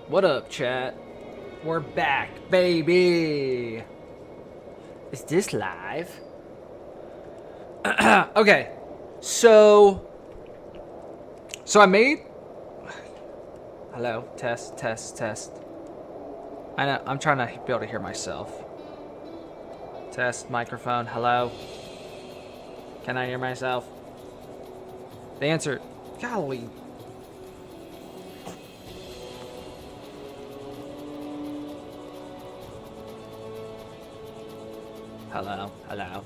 What up, chat? We're back, baby. Is this live? Okay, so I made. Hello, test, test, test. I know I'm trying to be able to hear myself. Test microphone. Hello. Can I hear myself? The answer, golly. Hello, hello.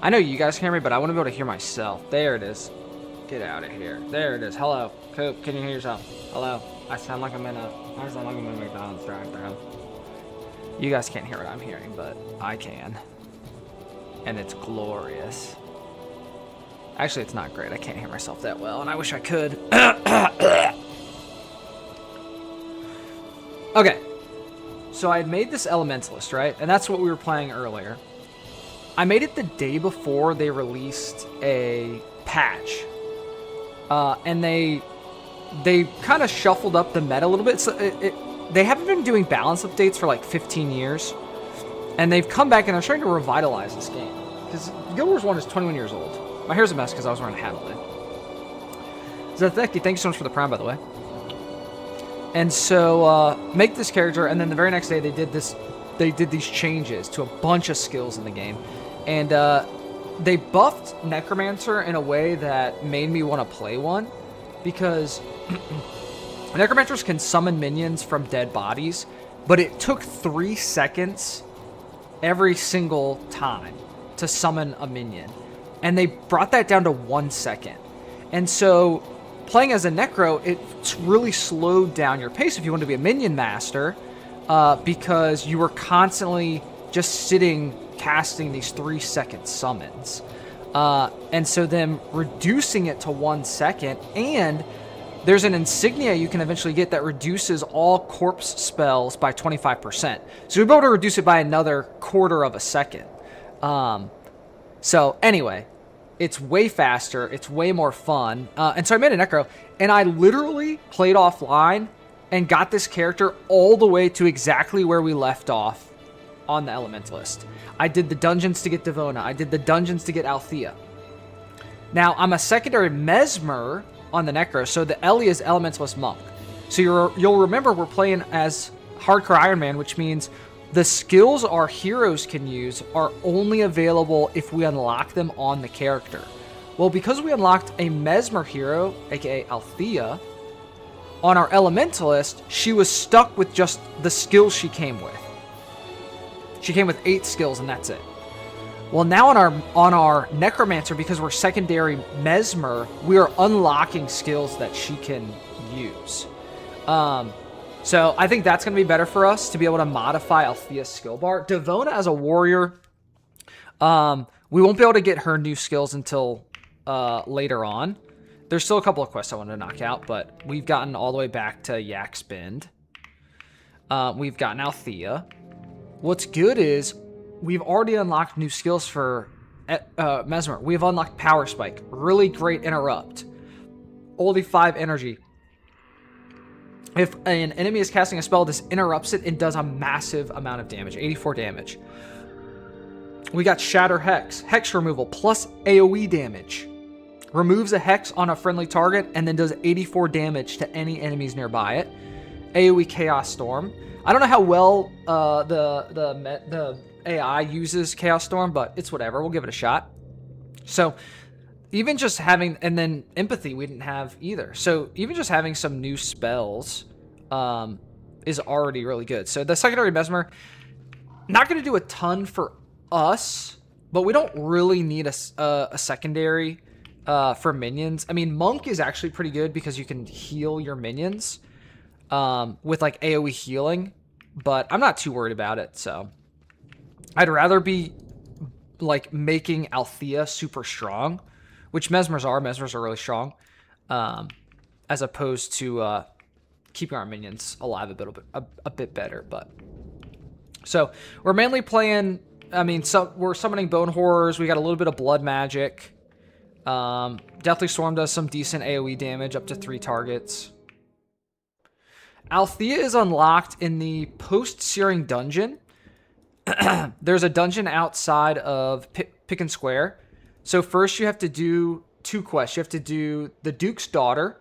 I know you guys can hear me, but I want to be able to hear myself. There it is. Get out of here. There it is. Hello. Coop, can you hear yourself? Hello. I sound like I'm in a McDonald's drive-thru. You guys can't hear what I'm hearing, but I can. And it's glorious. Actually, it's not great. I can't hear myself that well, and I wish I could. Okay. So I had made this Elementalist, right? And that's what we were playing earlier. I made it the day before they released a patch. And they kind of shuffled up the meta a little bit. So they haven't been doing balance updates for like 15 years. And they've come back and they're trying to revitalize this game. Because Guild Wars 1 is 21 years old. My hair's a mess because I was wearing a hat all day. Zatheki, thank you so much for the prime, by the way. And so, make this character, and then the very next day they did these changes to a bunch of skills in the game. And they buffed Necromancer in a way that made me want to play one, because Necromancers can summon minions from dead bodies, but it took 3 seconds every single time to summon a minion. And they brought that down to 1 second. And so, playing as a Necro, it's really slowed down your pace if you want to be a minion master, because you were constantly just sitting casting these 3-second summons. And so them reducing it to 1 second, and there's an insignia you can eventually get that reduces all corpse spells by 25%. So you'll be able to reduce it by another quarter of a second. So anyway, it's way faster, it's way more fun, and so I made a Necro, and I literally played offline and got this character all the way to exactly where we left off on the Elementalist. I did the dungeons to get Devona, I did the dungeons to get Althea. Now, I'm a secondary Mesmer on the Necro, so the Ellie is Elementalist Monk. So you'll remember we're playing as Hardcore Ironman, which means the skills our heroes can use are only available if we unlock them on the character. Well, because we unlocked a Mesmer hero, aka Althea, on our Elementalist, she was stuck with just the skills she came with. She came with 8 skills, and that's it. Well, now on our Necromancer, because we're secondary Mesmer, we are unlocking skills that she can use. So I think that's going to be better for us to be able to modify Althea's skill bar. Devona as a warrior, we won't be able to get her new skills until later on. There's still a couple of quests I want to knock out, but we've gotten all the way back to Yak's Bend. We've gotten Althea. What's good is we've already unlocked new skills for Mesmer. We've unlocked Power Spike. Really great Interrupt. Only 5 energy. If an enemy is casting a spell, this interrupts it and does a massive amount of damage, 84 damage. We got Shatter Hex, Hex removal plus AoE damage. Removes a Hex on a friendly target and then does 84 damage to any enemies nearby it. AoE Chaos Storm. I don't know how well the AI uses Chaos Storm, but it's whatever. We'll give it a shot. So even just having, and then Empathy we didn't have either. So even just having some new spells is already really good. So the secondary Mesmer, not going to do a ton for us, but we don't really need a secondary for minions. I mean, Monk is actually pretty good because you can heal your minions with like AoE healing, but I'm not too worried about it. So I'd rather be like making Althea super strong, which Mesmers are. Mesmers are really strong, as opposed to keeping our minions alive a bit better. But so we're mainly playing. I mean, we're summoning Bone Horrors. We got a little bit of Blood Magic. Deathly Storm does some decent AoE damage, up to 3 targets. Althea is unlocked in the post-searing dungeon. There's a dungeon outside of Pick and Square. So first you have to do 2 quests. You have to do the Duke's Daughter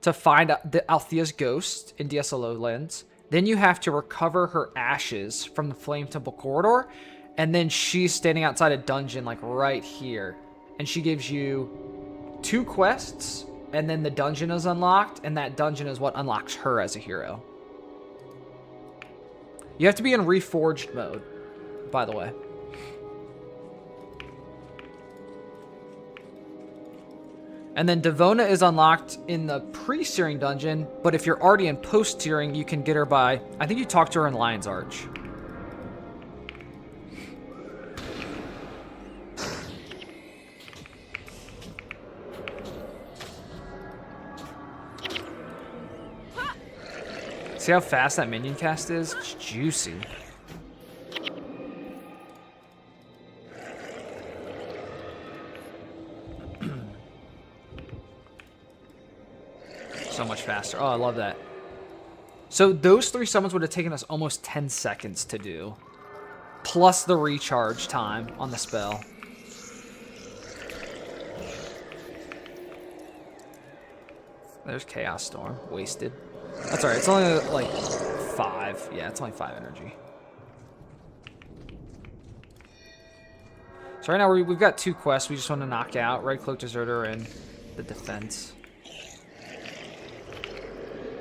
to find the Althea's ghost in DSLO Lens. Then you have to recover her ashes from the Flame Temple corridor. And then she's standing outside a dungeon like right here. And she gives you 2 quests. And then the dungeon is unlocked. And that dungeon is what unlocks her as a hero. You have to be in Reforged mode, by the way. And then Devona is unlocked in the pre-searing dungeon, but if you're already in post-searing, you can get her by... I think you talk to her in Lion's Arch. See how fast that minion cast is? It's juicy. So much faster. Oh, I love that. So those 3 summons would have taken us almost 10 seconds to do. Plus the recharge time on the spell. There's Chaos Storm. Wasted. That's alright. It's only like 5. Yeah, it's only 5 energy. So right now we've got 2 quests we just want to knock out. Red Cloak Deserter and the defense.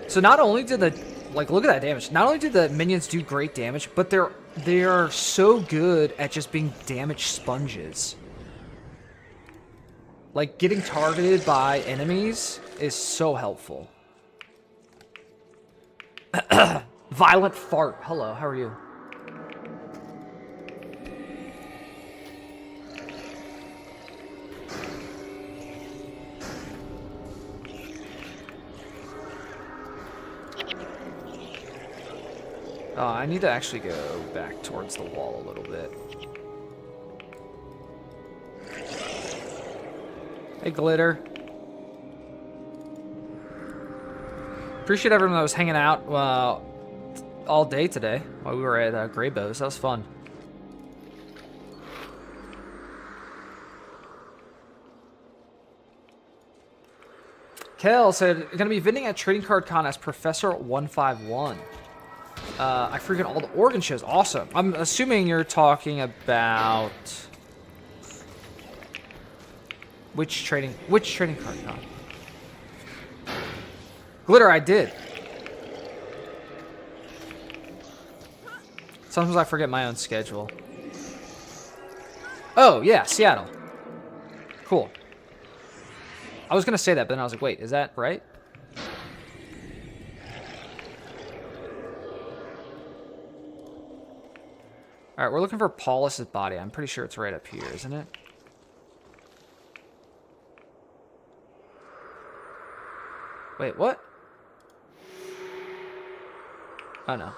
So not only did the, like, look at that damage. Not only did the minions do great damage, but they are so good at just being damage sponges. Like, getting targeted by enemies is so helpful. Violent Fart. Hello, how are you? I need to actually go back towards the wall a little bit. Hey, Glitter. Appreciate everyone that was hanging out all day today while we were at Greybows. That was fun. Kel said, gonna be vending at Trading Card Con as Professor 151. I freaking all the Oregon shows. Awesome. I'm assuming you're talking about which trading card con? Glitter, I did. Sometimes I forget my own schedule. Oh, yeah, Seattle. Cool. I was gonna say that, but then I was like, wait, is that right? Alright, we're looking for Paulus's body. I'm pretty sure it's right up here, isn't it? Wait, what? Oh, no.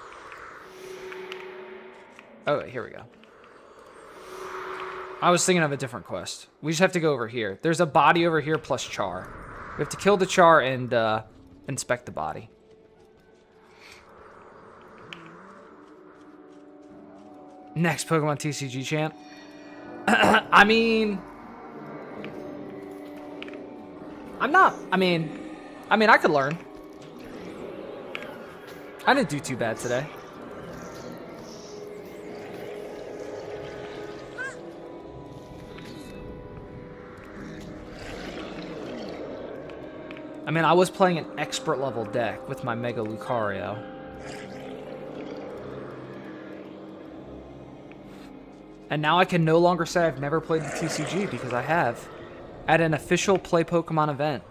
Oh, wait, here we go. I was thinking of a different quest. We just have to go over here. There's a body over here plus Char. We have to kill the Char and inspect the body. Next Pokemon TCG champ. I mean, I could learn. I didn't do too bad today. I mean, I was playing an expert level deck with my Mega Lucario. And now I can no longer say I've never played the TCG because I have. At an official Play Pokemon event.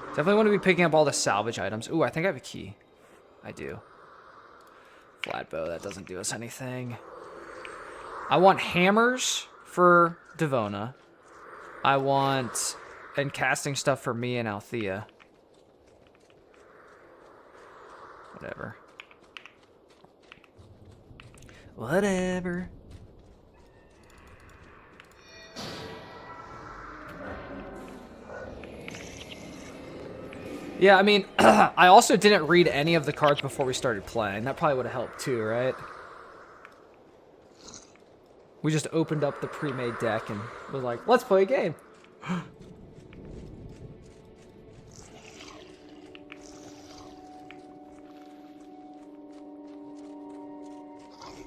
Definitely want to be picking up all the salvage items. Ooh, I think I have a key. I do. Flatbow, that doesn't do us anything. I want hammers for Devona. I want and casting stuff for me and Althea. Whatever. Whatever. Yeah, I mean, I also didn't read any of the cards before we started playing. That probably would have helped too, right? We just opened up the pre-made deck and was like, let's play a game.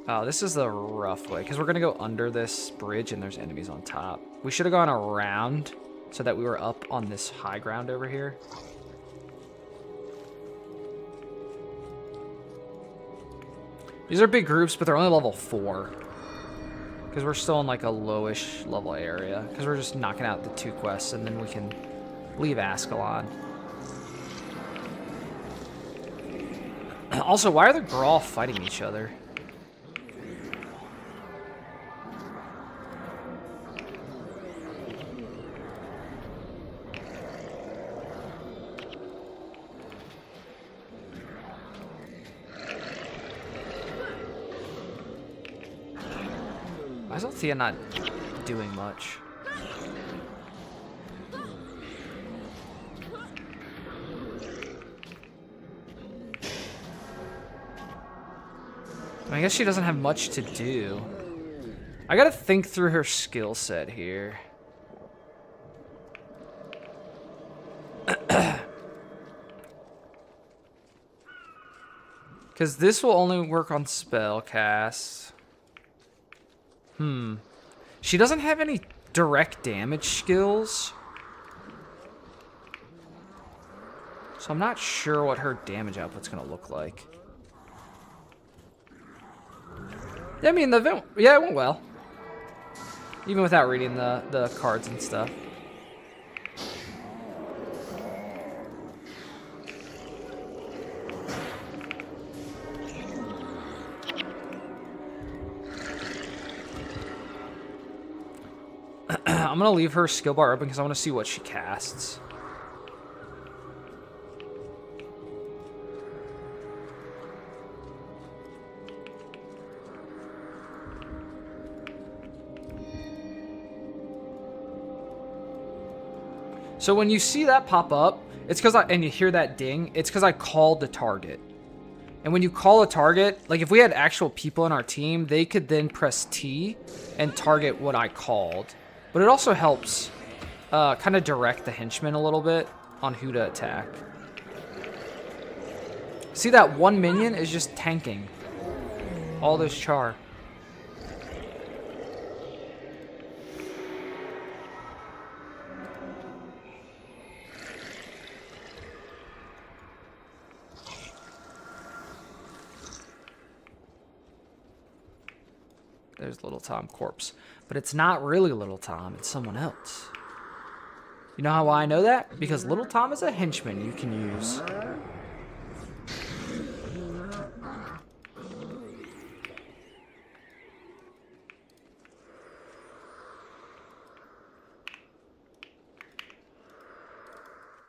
Oh, this is the rough way, because we're going to go under this bridge and there's enemies on top. We should have gone around so that we were up on this high ground over here. These are big groups, but they're only level 4. Because we're still in like a lowish level area. Because we're just knocking out the 2 quests and then we can leave Ascalon. Also, why are the Grawl fighting each other? Why is Althea not doing much? I guess she doesn't have much to do. I gotta think through her skill set here. Because this will only work on spell casts. She doesn't have any direct damage skills. So I'm not sure what her damage output's gonna look like. I mean, the event, yeah, it went well. Even without reading the cards and stuff. I'm gonna leave her skill bar open because I want to see what she casts. So when you see that pop up, it's because and you hear that ding, it's because I called the target. And when you call a target, like if we had actual people in our team, they could then press T and target what I called. But it also helps kind of direct the henchmen a little bit on who to attack. See, that one minion is just tanking all those char. There's Little Tom corpse. But it's not really Little Tom, it's someone else. You know how I know that? Because Little Tom is a henchman you can use.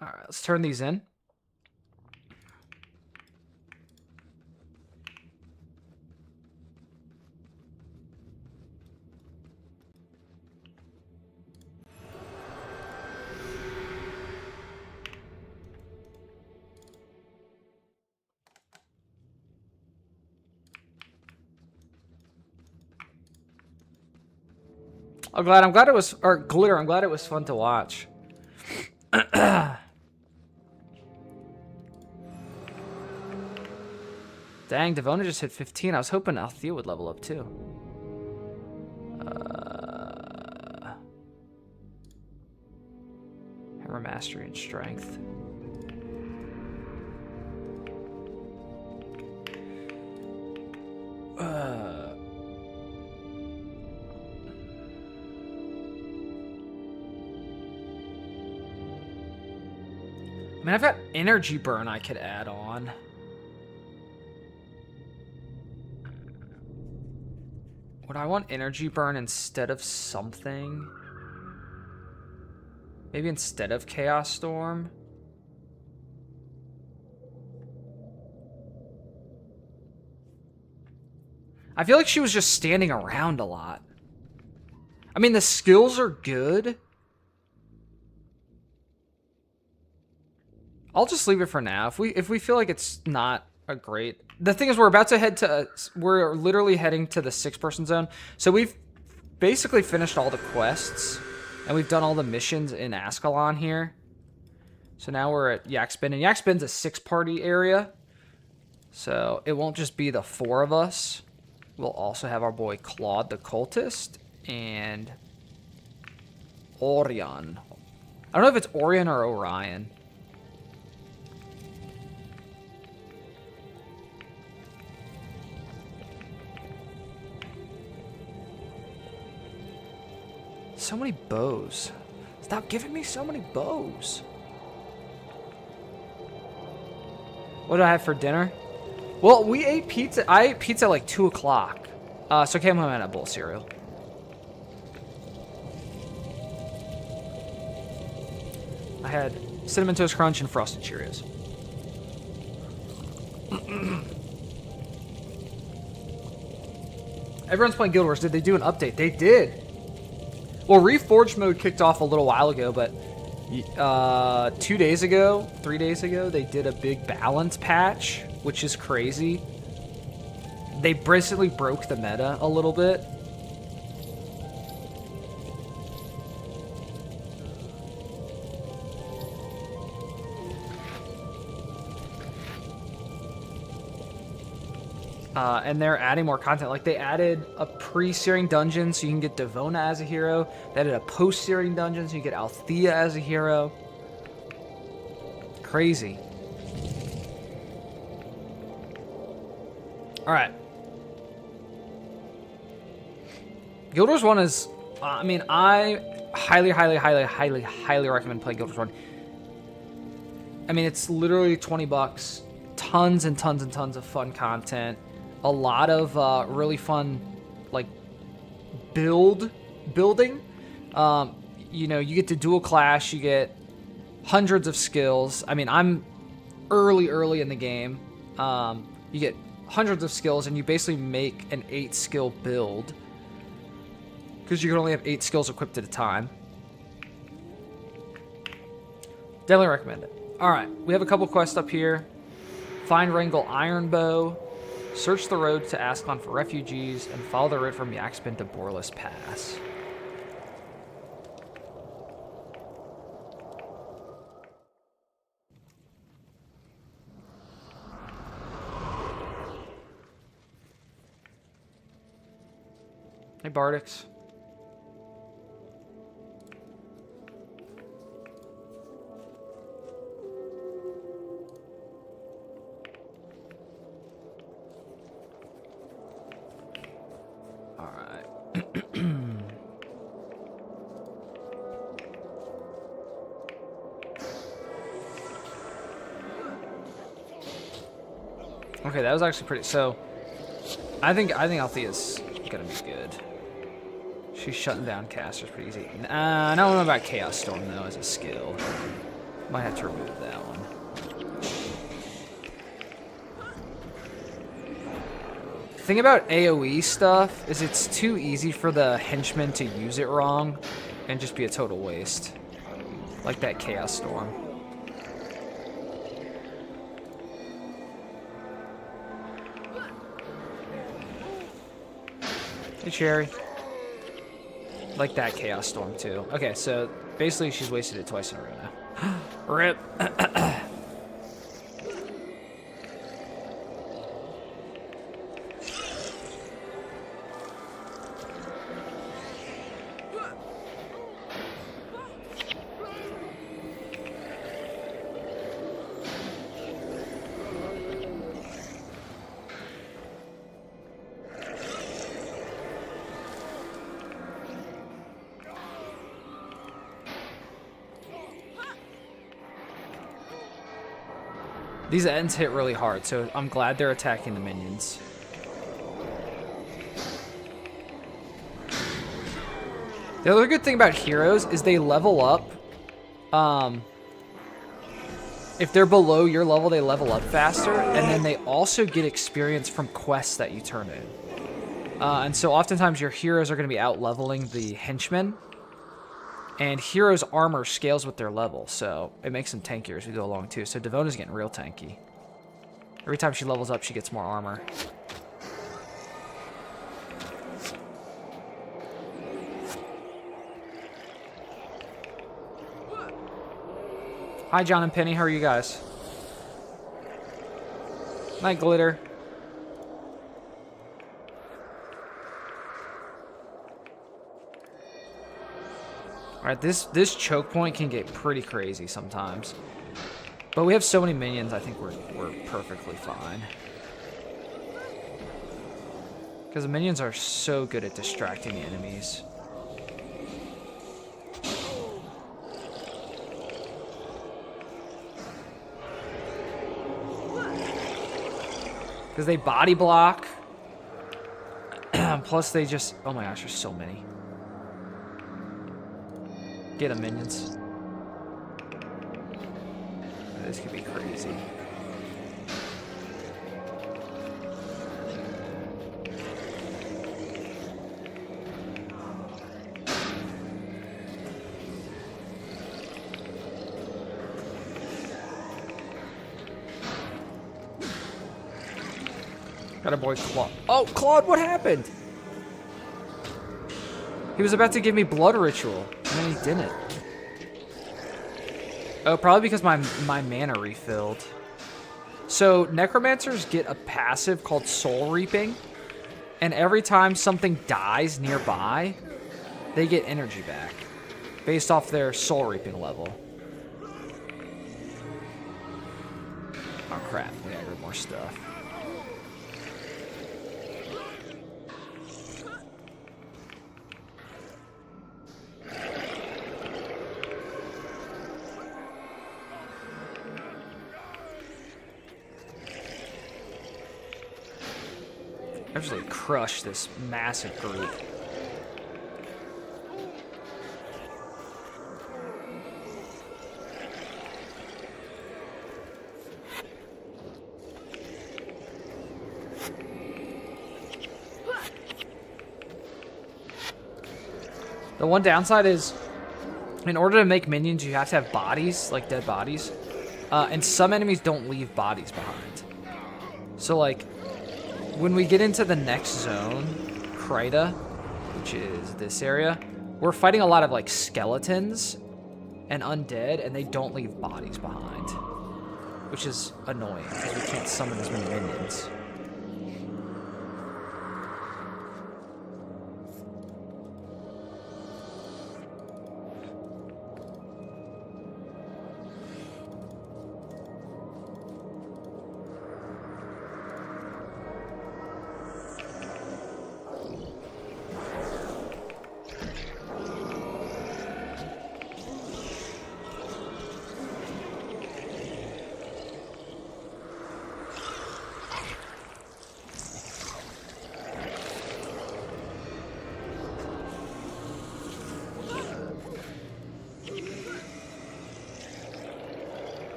Alright, let's turn these in. I'm glad it was, or Glitter, I'm glad it was fun to watch. Dang, Devona just hit 15. I was hoping Althea would level up too. Hammer Mastery and Strength. I mean, I've got Energy Burn I could add on. Would I want Energy Burn instead of something? Maybe instead of Chaos Storm. I feel like she was just standing around a lot. I mean, the skills are good. I'll just leave it for now. If we feel like it's not a great... The thing is, we're about to head to... We're literally heading to the 6-person zone. So we've basically finished all the quests. And we've done all the missions in Ascalon here. So now we're at Yakspin. And Yakspin's a 6-party area. So it won't just be the 4 of us. We'll also have our boy Claude the Cultist. And Orion. I don't know if it's Orion or Orion. So many bows. Stop giving me so many bows. What do I have for dinner? Well, we ate pizza. I ate pizza at like 2 o'clock. So I came home and had a bowl of cereal. I had Cinnamon Toast Crunch and Frosted Cheerios. Everyone's playing Guild Wars. Did they do an update? They did. Well, Reforged mode kicked off a little while ago, but 2 days ago, 3 days ago, they did a big balance patch, which is crazy. They basically broke the meta a little bit. And they're adding more content. Like, they added a pre-searing dungeon so you can get Devona as a hero. They added a post-searing dungeon so you get Althea as a hero. Crazy. Alright. Guild Wars 1 is... I mean, I highly recommend playing Guild Wars 1. I mean, it's literally $20. Tons and tons and tons of fun content. A lot of really fun, like, building. You know, you get to dual clash, you get hundreds of skills. I mean, I'm early in the game. You get hundreds of skills, and you basically make an 8-skill build. Because you can only have 8 skills equipped at a time. Definitely recommend it. Alright, we have a couple quests up here. Find Wrangle Iron Bow. Search the road to Ascalon for refugees, and follow the road from Yakspin to Borless Pass. Hey, Bardix. Okay, that was actually pretty. So, I think Althea's gonna be good. She's shutting down casters pretty easy. I don't know about Chaos Storm though as a skill. Might have to remove that one. The thing about AoE stuff is it's too easy for the henchmen to use it wrong and just be a total waste. Like that Chaos Storm. Hey, Cherry. Like that Chaos Storm, too. Okay, so basically she's wasted it twice in a row now. RIP. These ends hit really hard, so I'm glad they're attacking the minions. The other good thing about heroes is they level up If they're below your level, they level up faster, and then they also get experience from quests that you turn in. And so oftentimes your heroes are going to be out-leveling the henchmen, and heroes' armor scales with their level, so it makes them tankier as we go along too. So Devona's getting real tanky. Every time she levels up, she gets more armor. Hi, John and Penny. How are you guys? Night, Glitter. Alright, this choke point can get pretty crazy sometimes. But we have so many minions, I think we're perfectly fine. Because the minions are so good at distracting the enemies. Because they body block. Plus they just... Oh my gosh, there's so many. Get them, minions. This could be crazy. Got a boy Claude. Oh, Claude, what happened? He was about to give me blood ritual, and then he didn't. Oh, probably because my mana refilled. So necromancers get a passive called soul reaping, and every time something dies nearby, they get energy back based off their soul reaping level. Oh crap, we gotta get more stuff. Actually crush this massive group. The one downside is, in order to make minions, you have to have bodies, like dead bodies. And some enemies don't leave bodies behind. So, like, when we get into the next zone, Kryta, which is this area, we're fighting a lot of, like, skeletons and undead, and they don't leave bodies behind. Which is annoying, because we can't summon as many minions.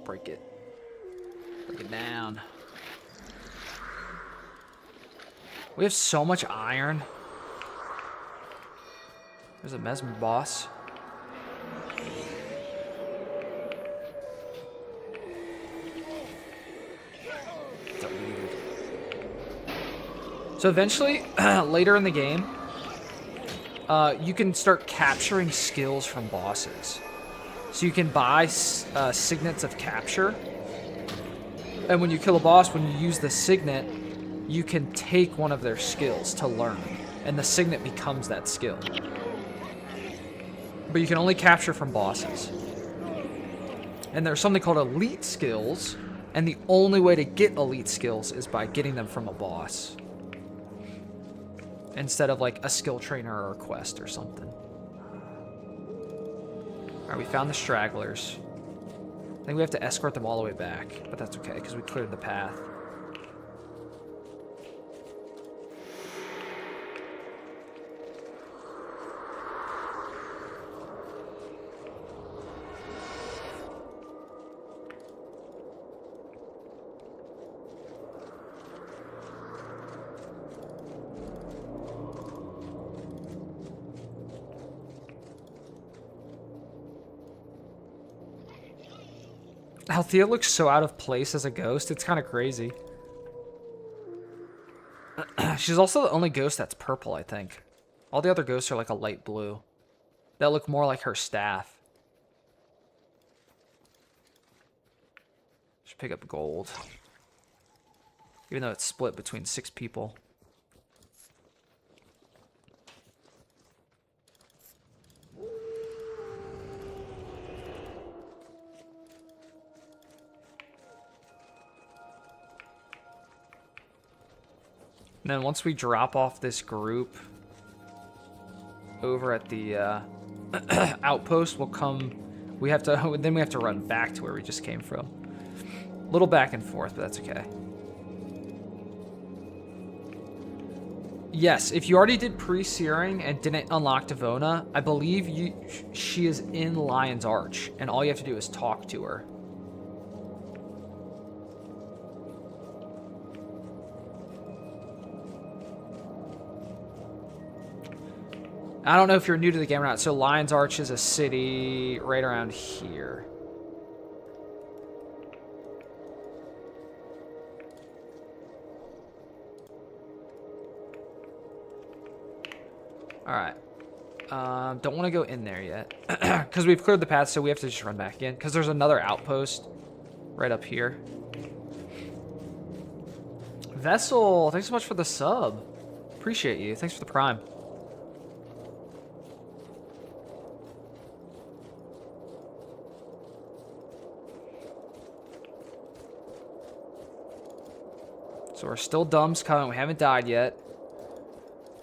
Break it. Break it down. We have so much iron. There's a Mesmer boss. Deleted. So eventually, later in the game, you can start capturing skills from bosses. So you can buy signets of capture. And when you kill a boss, when you use the signet, you can take one of their skills to learn. And the signet becomes that skill. But you can only capture from bosses. And there's something called elite skills. And the only way to get elite skills is by getting them from a boss. Instead of like a skill trainer or a quest or something. Alright, we found the stragglers. I think we have to escort them all the way back, but that's okay, because we cleared the path. Althea looks so out of place as a ghost. It's kind of crazy. She's also the only ghost that's purple, I think. All the other ghosts are like a light blue. That look more like her staff. Should pick up gold. Even though it's split between 6 people. And then once we drop off this group over at the outpost, we'll come. We have to. Then we have to run back to where we just came from. A little back and forth, but that's okay. Yes, if you already did pre-searing and didn't unlock Devona, I believe she is in Lion's Arch, and all you have to do is talk to her. I don't know if you're new to the game or not. So Lion's Arch is a city right around here. Alright. Don't want to go in there yet. Because we've cleared the path, so we have to just run back in. Because there's another outpost right up here. Vessel, thanks so much for the sub. Appreciate you. Thanks for the prime. So we're still dumbs coming. We haven't died yet.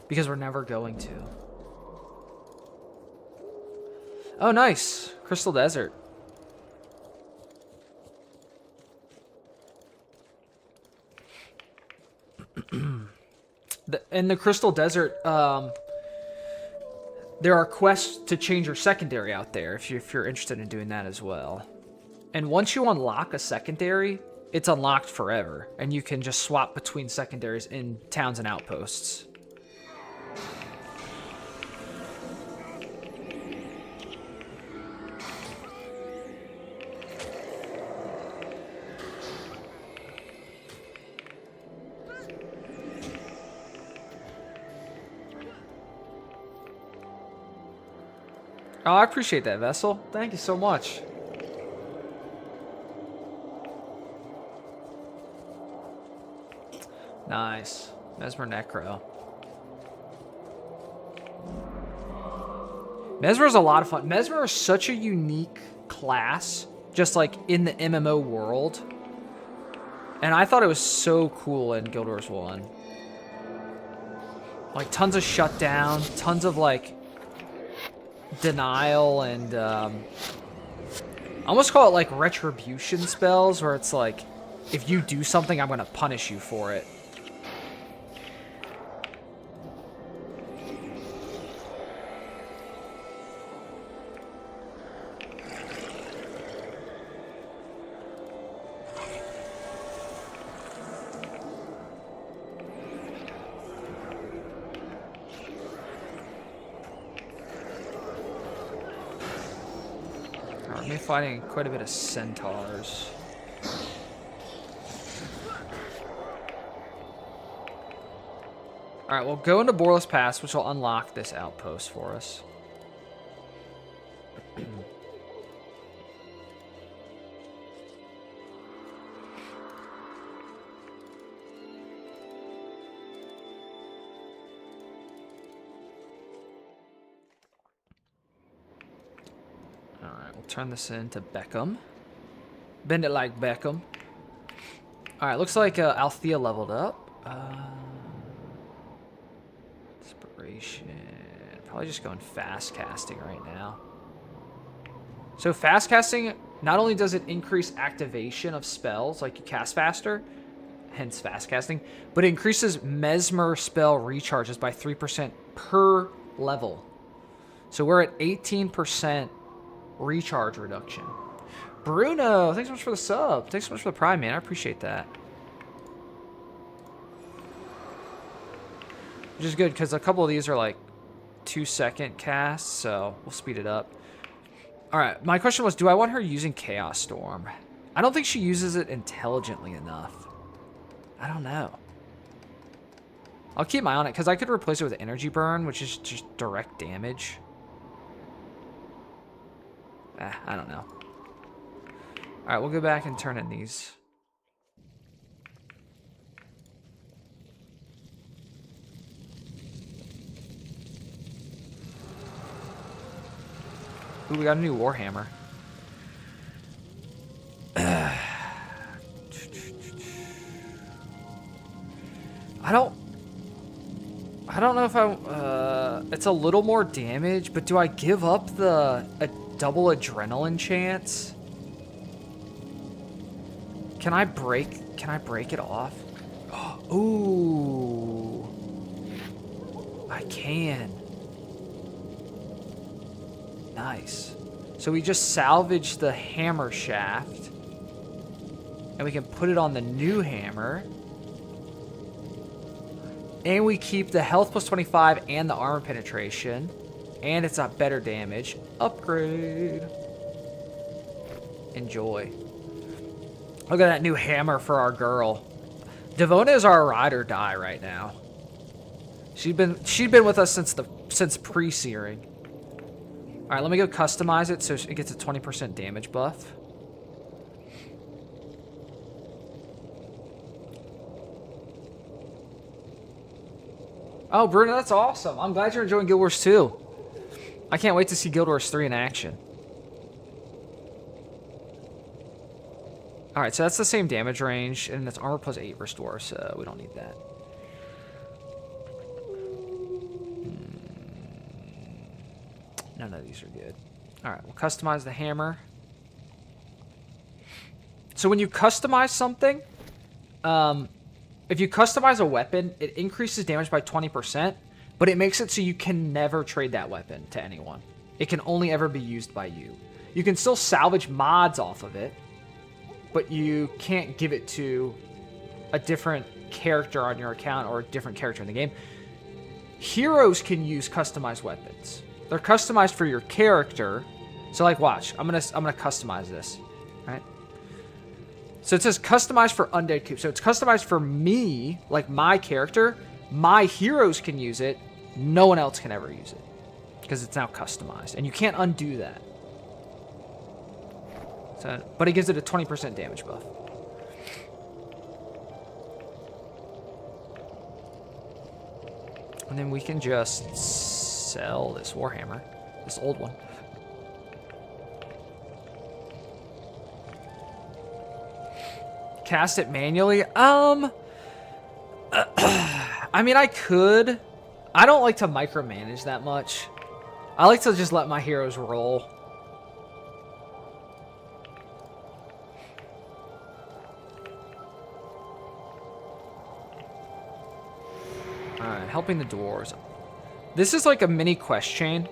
Because we're never going to. Oh, nice. Crystal Desert. In the Crystal Desert, there are quests to change your secondary out there if you're interested in doing that as well. And once you unlock a secondary, it's unlocked forever, and you can just swap between secondaries in towns and outposts. Oh, I appreciate that, Vessel. Thank you so much. Nice. Mesmer Necro. Mesmer is a lot of fun. Mesmer is such a unique class, just like in the MMO world. And I thought it was so cool in Guild Wars 1. Like, tons of shutdown, tons of, like, denial, and, I almost call it, like, retribution spells, where it's like, if you do something, I'm going to punish you for it. Me fighting quite a bit of centaurs. Alright, we'll go into Borless Pass, which will unlock this outpost for us. Turn this into Beckham. Bend it like Beckham. Alright, looks like Althea leveled up. Inspiration. Probably just going fast casting right now. So fast casting Not only does it increase activation of spells, like you cast faster, hence fast casting, but it increases Mesmer spell recharges by 3% per level. So we're at 18% recharge reduction. Bruno, thanks so much for the sub. Thanks so much for the prime, man. I appreciate that. Which is good, because a couple of these are like 2-second casts, so we'll speed it up. Alright, my question was, do I want her using Chaos Storm? I don't think she uses it intelligently enough. I don't know. I'll keep my eye on it, because I could replace it with Energy Burn, which is just direct damage. I don't know. Alright, we'll go back and turn in these. Ooh, we got a new Warhammer. I don't know if it's a little more damage, but do I give up a double adrenaline chance? Can I break it off? Ooh. I can. Nice. So we just salvage the hammer shaft, and we can put it on the new hammer. And we keep the health plus 25 and the armor penetration. And it's a better damage. Upgrade. Enjoy. Look at that new hammer for our girl. Devona is our ride or die right now. She'd been with us since pre-searing. Alright, let me go customize it so it gets a 20% damage buff. Oh, Bruno, that's awesome. I'm glad you're enjoying Guild Wars 2. I can't wait to see Guild Wars 3 in action. Alright, so that's the same damage range, and it's armor plus 8 restore, so we don't need that. None of these are good. Alright, we'll customize the hammer. So when you customize something, if you customize a weapon, it increases damage by 20%, but it makes it so you can never trade that weapon to anyone. It can only ever be used by you. You can still salvage mods off of it, but you can't give it to a different character on your account or a different character in the game. Heroes can use customized weapons. They're customized for your character. So like, watch, I'm gonna customize this, right? So it says customized for Undead Coop. So it's customized for me, like my character. My heroes can use it. No one else can ever use it because it's now customized, and you can't undo that. So, but it gives it a 20% damage buff. And then we can just sell this Warhammer, this old one. Cast it manually? I mean, I could. I don't like to micromanage that much. I like to just let my heroes roll. Alright, helping the dwarves. This is like a mini quest chain.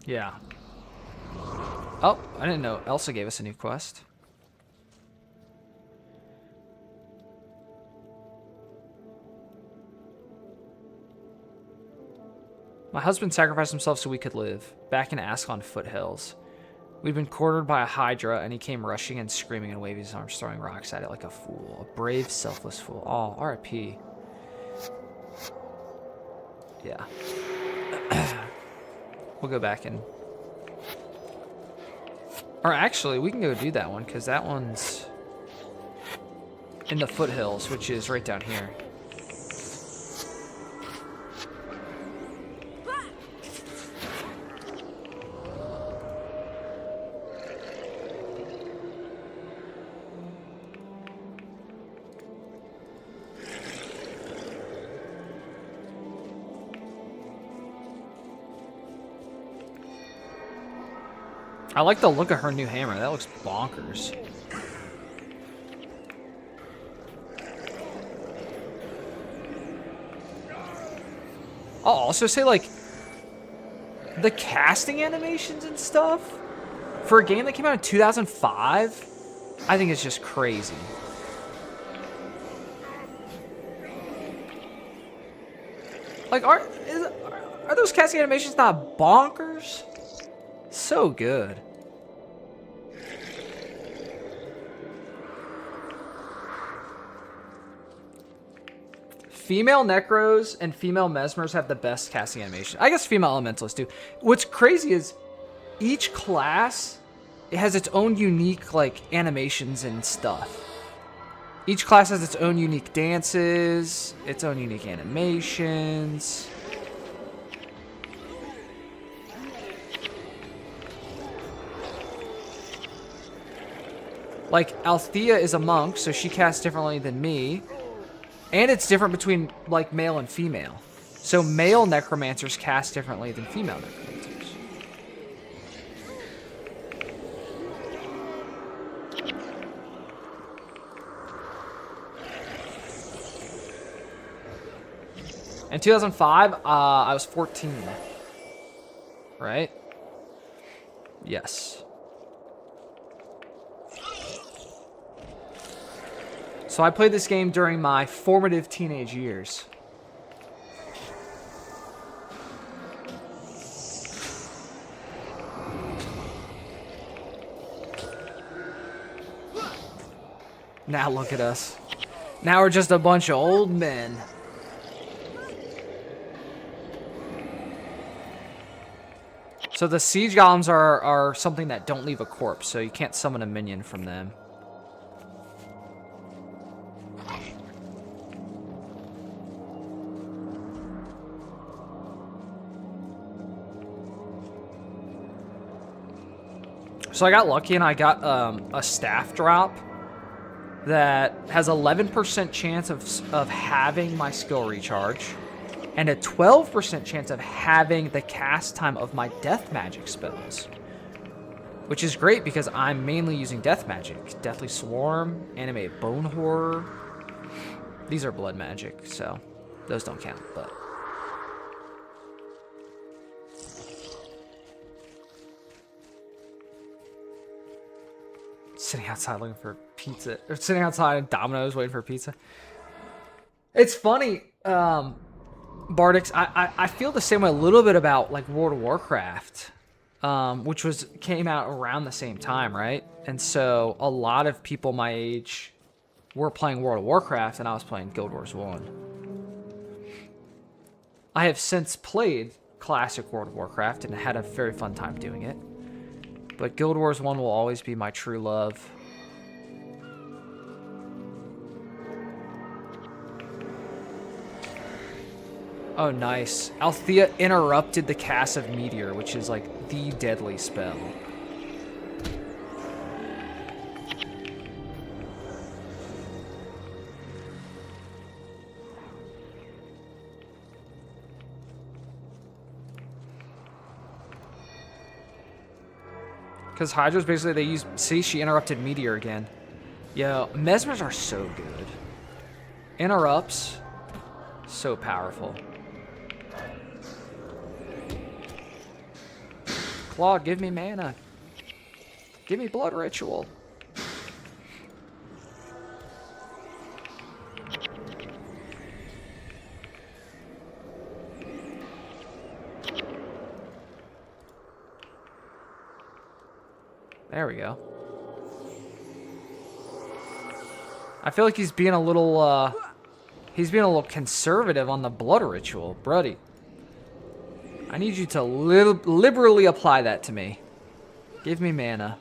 Yeah. Oh, I didn't know Elsa gave us a new quest. My husband sacrificed himself so we could live, back in Ascalon foothills. We'd been cornered by a Hydra, and he came rushing and screaming and waving his arms, throwing rocks at it like a fool. A brave, selfless fool. Oh, R.I.P. Yeah. We'll go back and... Or actually, we can go do that one, because that one's in the foothills, which is right down here. I like the look of her new hammer. That looks bonkers. I'll also say, like, the casting animations and stuff for a game that came out in 2005, I think it's just crazy. Like, are those casting animations not bonkers? So good. Female Necros and female Mesmers have the best casting animation. I guess female Elementalists do. What's crazy is each class, it has its own unique, like, animations and stuff. Each class has its own unique dances, its own unique animations. Like, Althea is a monk, so she casts differently than me. And it's different between, like, male and female. So male necromancers cast differently than female necromancers. In 2005, I was 14. Right? Yes. So I played this game during my formative teenage years. Now look at us. Now we're just a bunch of old men. So the siege golems are something that don't leave a corpse, so you can't summon a minion from them. So I got lucky and I got a staff drop that has 11% chance of having my skill recharge and a 12% chance of having the cast time of my death magic spells, which is great because I'm mainly using death magic. Deathly Swarm, Animated Bone Horror. These are blood magic, so those don't count, but... Sitting outside looking for pizza. Or sitting outside in Domino's waiting for pizza. It's funny, Bardix, I feel the same way a little bit about, like, World of Warcraft, which came out around the same time, right? And so a lot of people my age were playing World of Warcraft, and I was playing Guild Wars 1. I have since played classic World of Warcraft and had a very fun time doing it. But Guild Wars 1 will always be my true love. Oh, nice. Althea interrupted the cast of Meteor, which is like the deadly spell. Because Hydra's basically, they use... See, she interrupted Meteor again. Yo, Mesmers are so good. Interrupts. So powerful. Claude, give me mana. Give me Blood Ritual. There we go. I feel like he's being a little, conservative on the Blood Ritual. Brody, I need you to liberally apply that to me. Give me mana.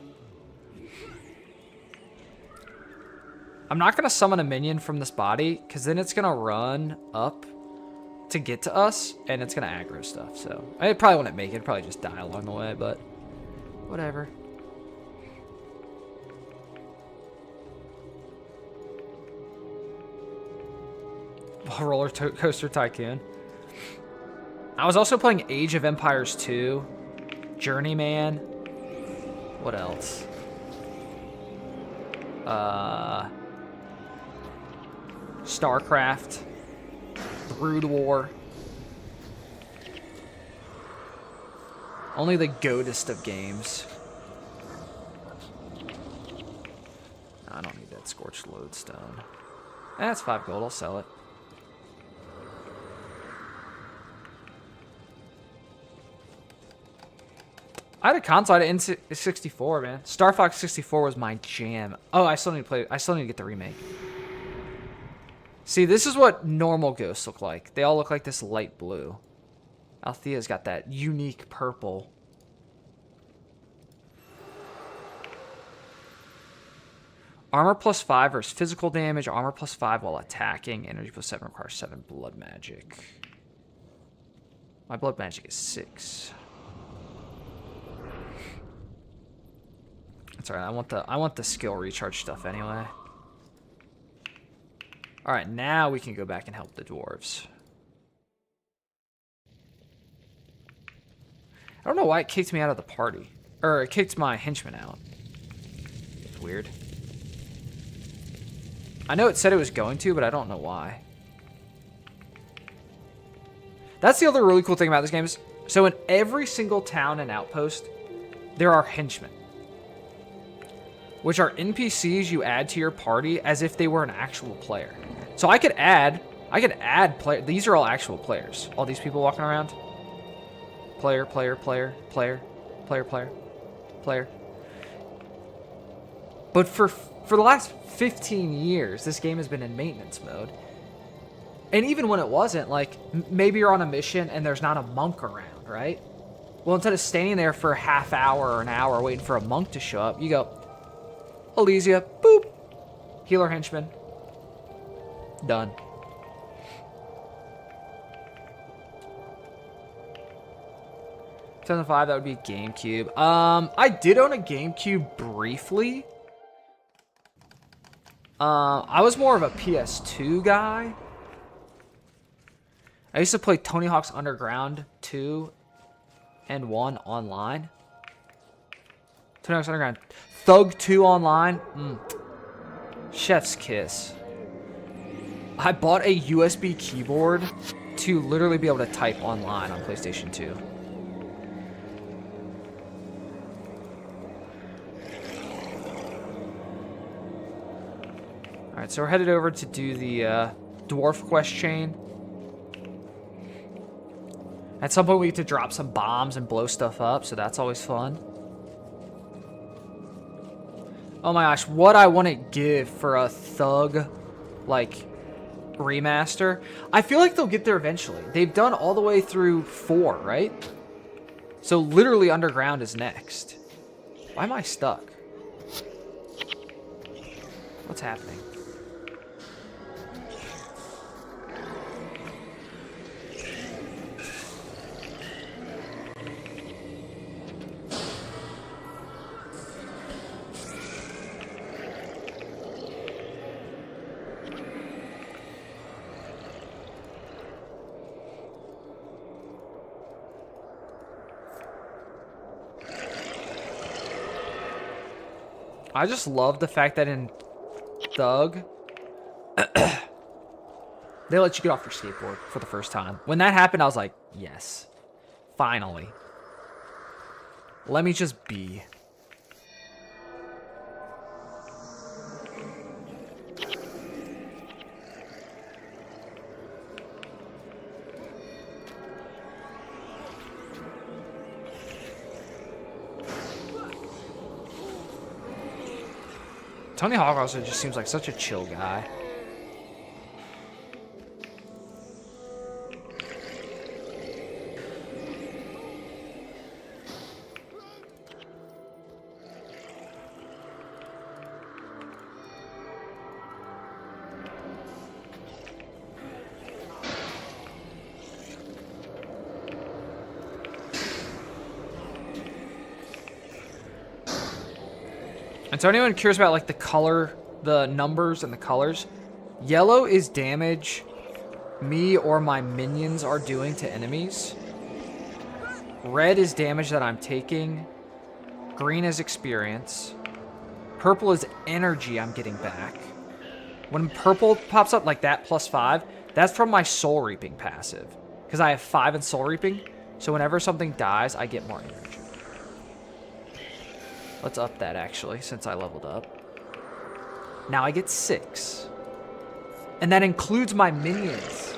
I'm not going to summon a minion from this body, because then it's going to run up to get to us, and it's going to aggro stuff. So I probably wouldn't make it. It'd probably just die along the way, but whatever. Roller Coaster Tycoon. I was also playing Age of Empires 2, Journeyman. What else? StarCraft. Brood War. Only the goatest of games. I don't need that Scorched Lodestone. That's 5 gold. I'll sell it. I had a console. I had an N64, man. Star Fox 64 was my jam. Oh, I still need to play. I still need to get the remake. See, this is what normal ghosts look like. They all look like this light blue. Althea's got that unique purple. Armor plus 5 versus physical damage. Armor plus 5 while attacking. Energy plus 7 requires 7 blood magic. My blood magic is 6. That's alright. I want the skill recharge stuff anyway. Alright, now we can go back and help the dwarves. I don't know why it kicked me out of the party. Or it kicked my henchman out. It's weird. I know it said it was going to, but I don't know why. That's the other really cool thing about this game is, so in every single town and outpost, there are henchmen. Which are NPCs you add to your party as if they were an actual player. So I could add player. These are all actual players. All these people walking around. Player, player, player, player, player, player, player. But for the last 15 years, this game has been in maintenance mode. And even when it wasn't, like, maybe you're on a mission and there's not a monk around, right? Well, instead of standing there for a half hour or an hour waiting for a monk to show up, you go, Elysia, boop, healer henchman, done. $2005, that would be GameCube. I did own a GameCube briefly. I was more of a PS2 guy. I used to play Tony Hawk's Underground 2 and 1 online. Tony Hawk's Underground. Thug 2 online. Chef's kiss. I bought a USB keyboard to literally be able to type online on PlayStation 2. Alright, so we're headed over to do the dwarf quest chain. At some point we get to drop some bombs and blow stuff up, so that's always fun. Oh my gosh, what I want to give for a Thug, like, remaster. I feel like they'll get there eventually. They've done all the way through 4, right? So literally Underground is next. Why am I stuck? What's happening? I just love the fact that in Thug, they let you get off your skateboard for the first time. When that happened, I was like, yes, finally. Let me just be. Tony Hawk also just seems like such a chill guy. And so anyone curious about like the color, the numbers and the colors, yellow is damage me or my minions are doing to enemies. Red is damage that I'm taking. Green is experience. Purple is energy I'm getting back. When purple pops up like that, +5, that's from my soul reaping passive. Because I have 5 in soul reaping. So whenever something dies, I get more energy. Let's up that, actually, since I leveled up. Now I get 6. And that includes my minions.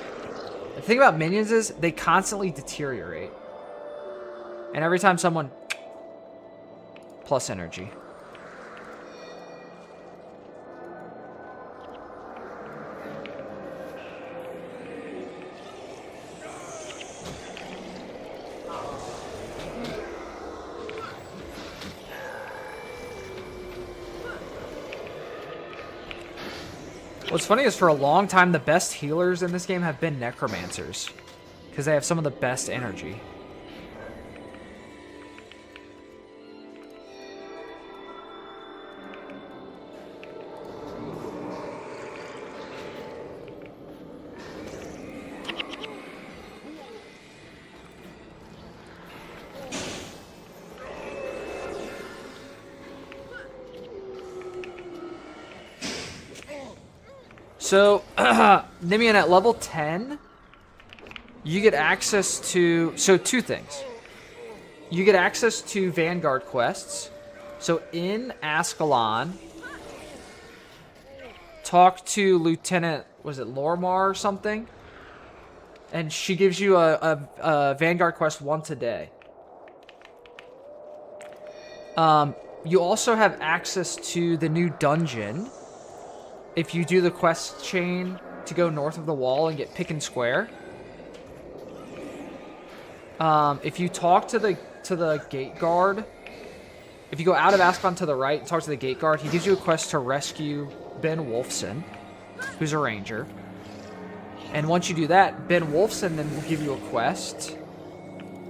The thing about minions is they constantly deteriorate. And every time someone... plus energy. What's funny is for a long time, the best healers in this game have been necromancers. Because they have some of the best energy. So, Nimian at level 10, you get access to... So, 2 things. You get access to Vanguard quests. So, in Ascalon, talk to Lieutenant... Was it Lormar or something? And she gives you a Vanguard quest once a day. You also have access to the new dungeon... If you do the quest chain to go north of the wall and get Pick and Square. If you talk to the gate guard, if you go out of Ascalon to the right and talk to the gate guard, he gives you a quest to rescue Ben Wolfson, who's a ranger. And once you do that, Ben Wolfson then will give you a quest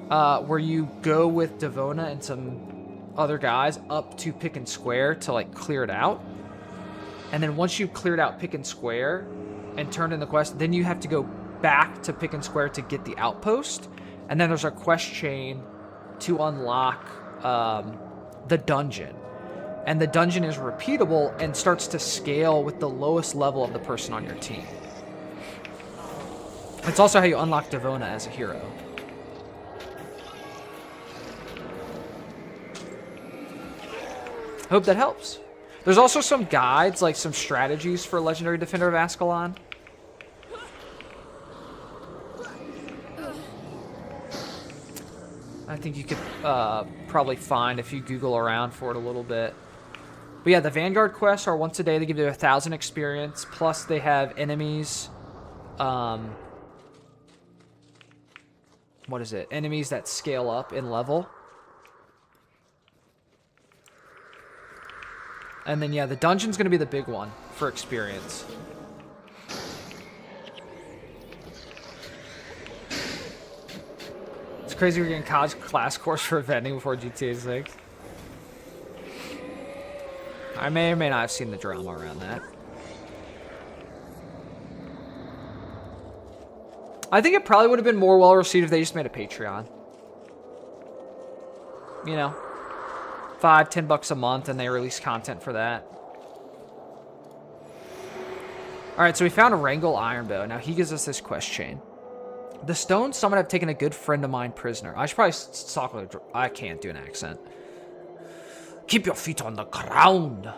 where you go with Devona and some other guys up to Pick and Square to like clear it out. And then once you've cleared out Pick and Square and turned in the quest, then you have to go back to Pick and Square to get the outpost. And then there's a quest chain to unlock the dungeon. And the dungeon is repeatable and starts to scale with the lowest level of the person on your team. It's also how you unlock Devona as a hero. Hope that helps. There's also some guides, like some strategies for Legendary Defender of Ascalon. I think you could probably find if you Google around for it a little bit. But yeah, the Vanguard quests are once a day. They give you 1,000 experience. Plus they have enemies. What is it? Enemies that scale up in level. And then, yeah, the dungeon's going to be the big one for experience. It's crazy we're getting college class course for vending before GTA 6. I may or may not have seen the drama around that. I think it probably would have been more well received if they just made a Patreon. You know? $5-10 a month, and they release content for that. Alright, so we found a Wrangle Ironbow. Now he gives us this quest chain. The stones summon have taken a good friend of mine prisoner. I should probably talk with I can't do an accent. Keep your feet on the ground.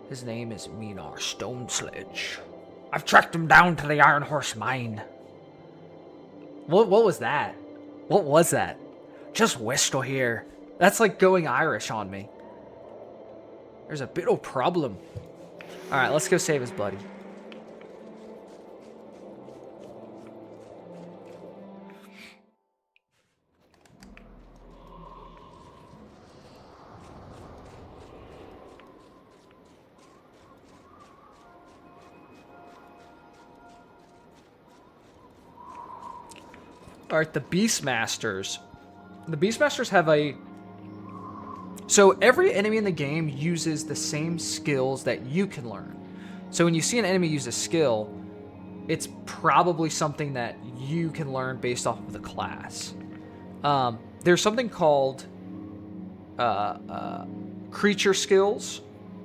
His name is Minar Stonesledge. I've tracked him down to the Iron Horse mine. What was that? What was that? Just west of here. That's like going Irish on me. There's a bit of problem. Alright, let's go save his buddy. Alright, the Beastmasters. The Beastmasters have a... So every enemy in the game uses the same skills that you can learn. So when you see an enemy use a skill, it's probably something that you can learn based off of the class. There's something called creature skills,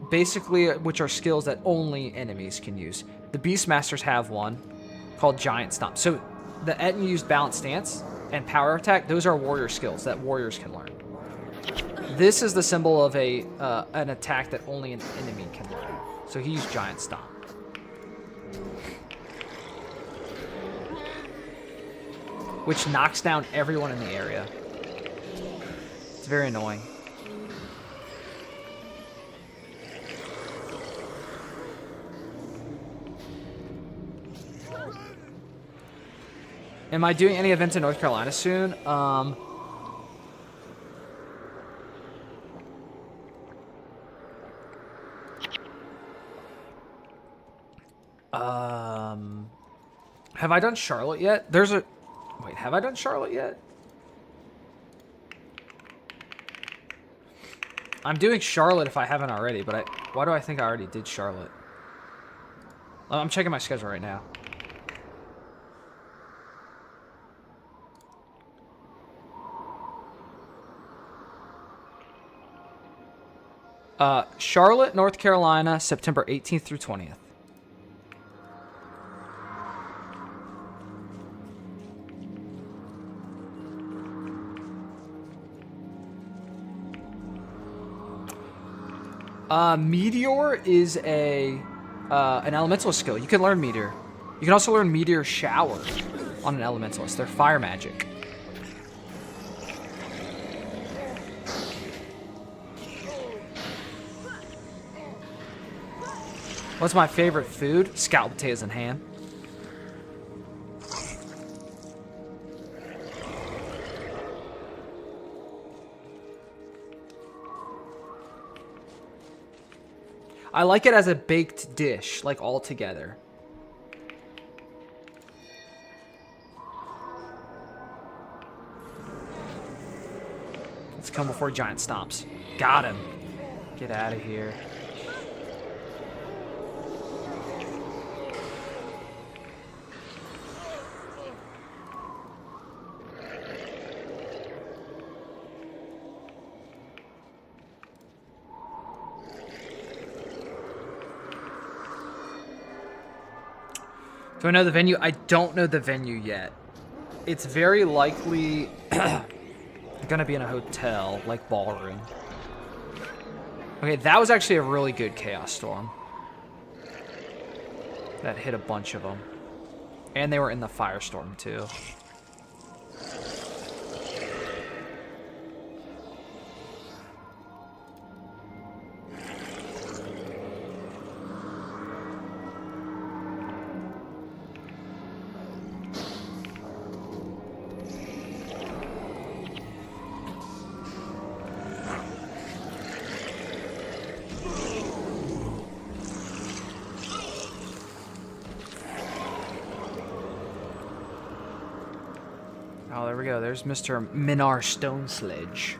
basically, which are skills that only enemies can use. The Beastmasters have one called Giant Stomp. So the Etten used Balanced Stance and Power Attack. Those are warrior skills that warriors can learn. This is the symbol of an attack that only an enemy can learn. So he used Giant Stomp. Which knocks down everyone in the area. It's very annoying. Am I doing any events in North Carolina soon? Have I done Charlotte yet? Wait, have I done Charlotte yet? I'm doing Charlotte if I haven't already, but why do I think I already did Charlotte? I'm checking my schedule right now. Charlotte, North Carolina, September 18th through 20th. Meteor is an elemental skill. You can learn Meteor. You can also learn Meteor Shower on an elementalist. They're fire magic. What's my favorite food? Scalloped potatoes and ham. I like it as a baked dish, like all together. Let's come before Giant Stomps. Got him. Get out of here. Do I know the venue? I don't know the venue yet. It's very likely gonna be in a hotel, like ballroom. Okay, that was actually a really good Chaos Storm. That hit a bunch of them. And they were in the Firestorm too. Oh, there we go. There's Mr. Minar Stone Sledge.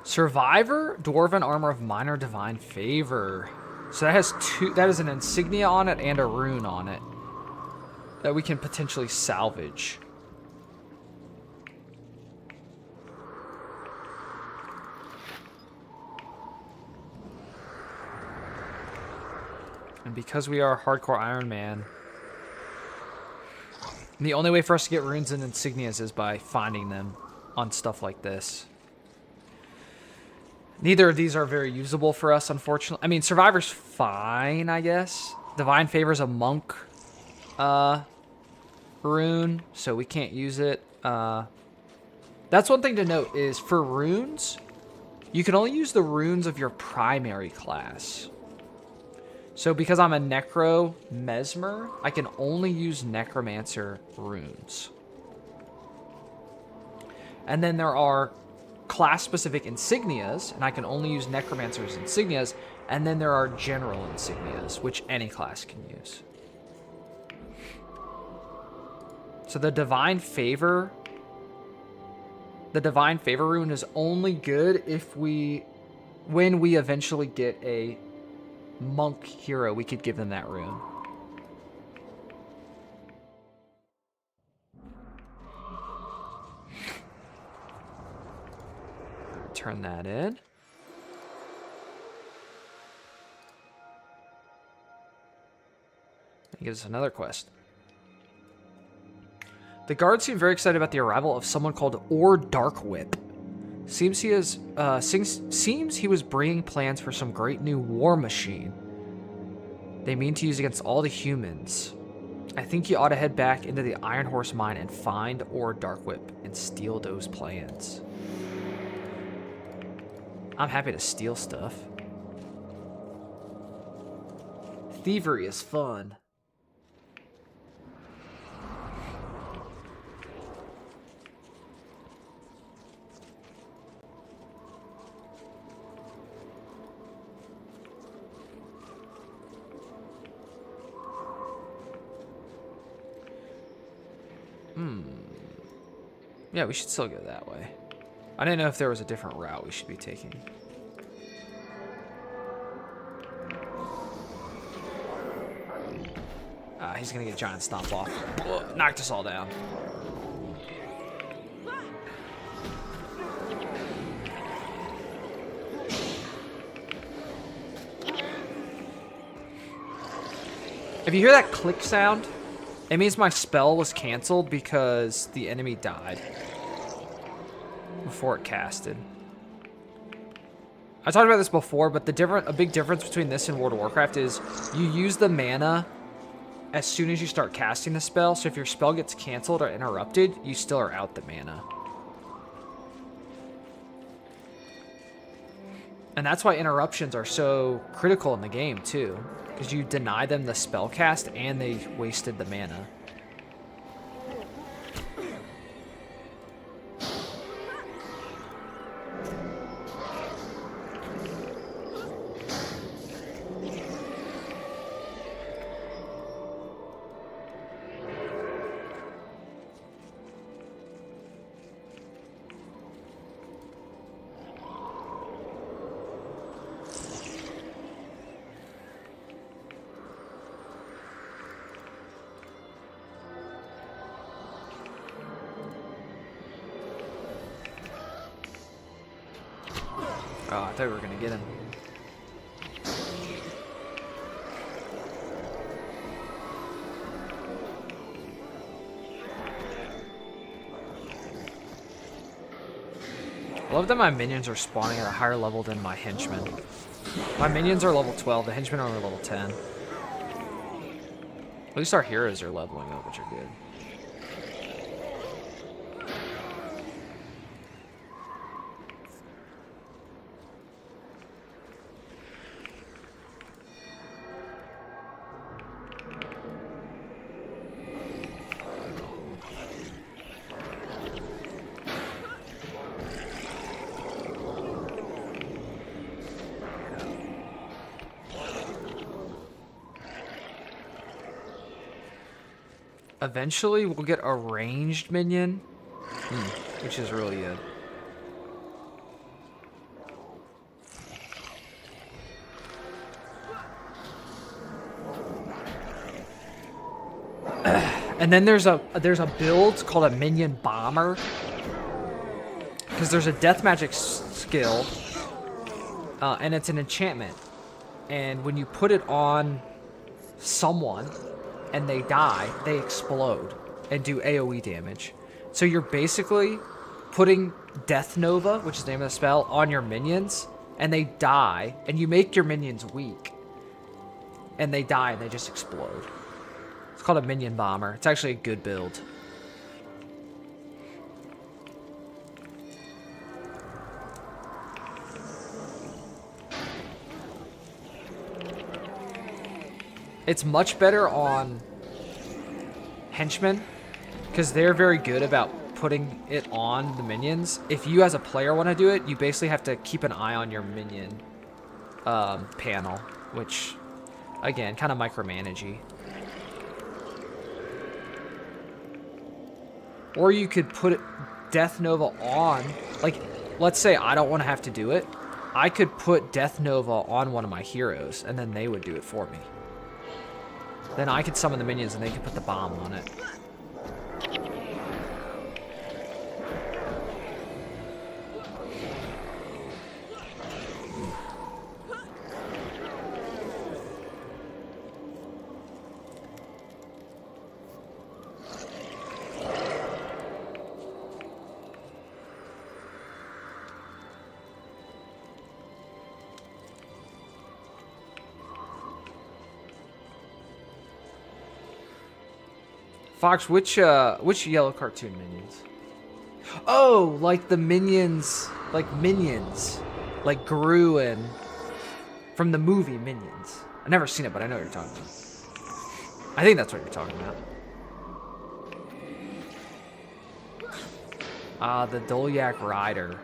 Survivor, Dwarven Armor of Minor Divine Favor. So that has that is an insignia on it and a rune on it that we can potentially salvage. And because we are hardcore Ironman, the only way for us to get runes and insignias is by finding them on stuff like this. Neither of these are very usable for us, unfortunately. I mean, Survivor's fine, I guess. Divine Favor's a monk rune, so we can't use it. That's one thing to note is for runes, you can only use the runes of your primary class. So because I'm a Necro Mesmer, I can only use Necromancer runes. And then there are class-specific insignias, and I can only use Necromancer's insignias, and then there are general insignias, which any class can use. So the Divine Favor rune is only good if when we eventually get a monk hero, we could give them that rune. Turn that in. It gives us another quest. The guards seem very excited about the arrival of someone called Dark Whip. Seems he was bringing plans for some great new war machine they mean to use against all the humans. I think you ought to head back into the Iron Horse mine and find Dark Whip and steal those plans. I'm happy to steal stuff. Thievery is fun. Yeah, we should still go that way. I didn't know if there was a different route we should be taking. He's gonna get giant stomp off. Whoa, knocked us all down. If you hear that click sound, it means my spell was canceled because the enemy died before it casted. I talked about this before, but a big difference between this and World of Warcraft is you use the mana as soon as you start casting the spell. So if your spell gets canceled or interrupted, you still are out the mana. And that's why interruptions are so critical in the game too, because you deny them the spell cast and they wasted the mana. Oh, I thought we were gonna get him. I love that my minions are spawning at a higher level than my henchmen. My minions are level 12, the henchmen are only level 10. At least our heroes are leveling up, which are good. Eventually, we'll get a ranged minion, which is really good. And then there's a build called a minion bomber, because there's a death magic skill, and it's an enchantment. And when you put it on someone and they die, they explode and do AoE damage. So you're basically putting Death Nova, which is the name of the spell, on your minions, and they die, and you make your minions weak. And they die and they just explode. It's called a minion bomber. It's actually a good build. It's much better on henchmen, because they're very good about putting it on the minions. If you as a player want to do it, you basically have to keep an eye on your minion panel, which, again, kind of micromanagey. Or you could put it, Death Nova on. Like, let's say I don't want to have to do it. I could put Death Nova on one of my heroes, and then they would do it for me. Then I could summon the minions, and they could put the bomb on it. Fox, which yellow cartoon minions? Oh, like the minions, like Gru and from the movie Minions. I've never seen it, but I know what you're talking about. I think that's what you're talking about. The Dolyak Rider.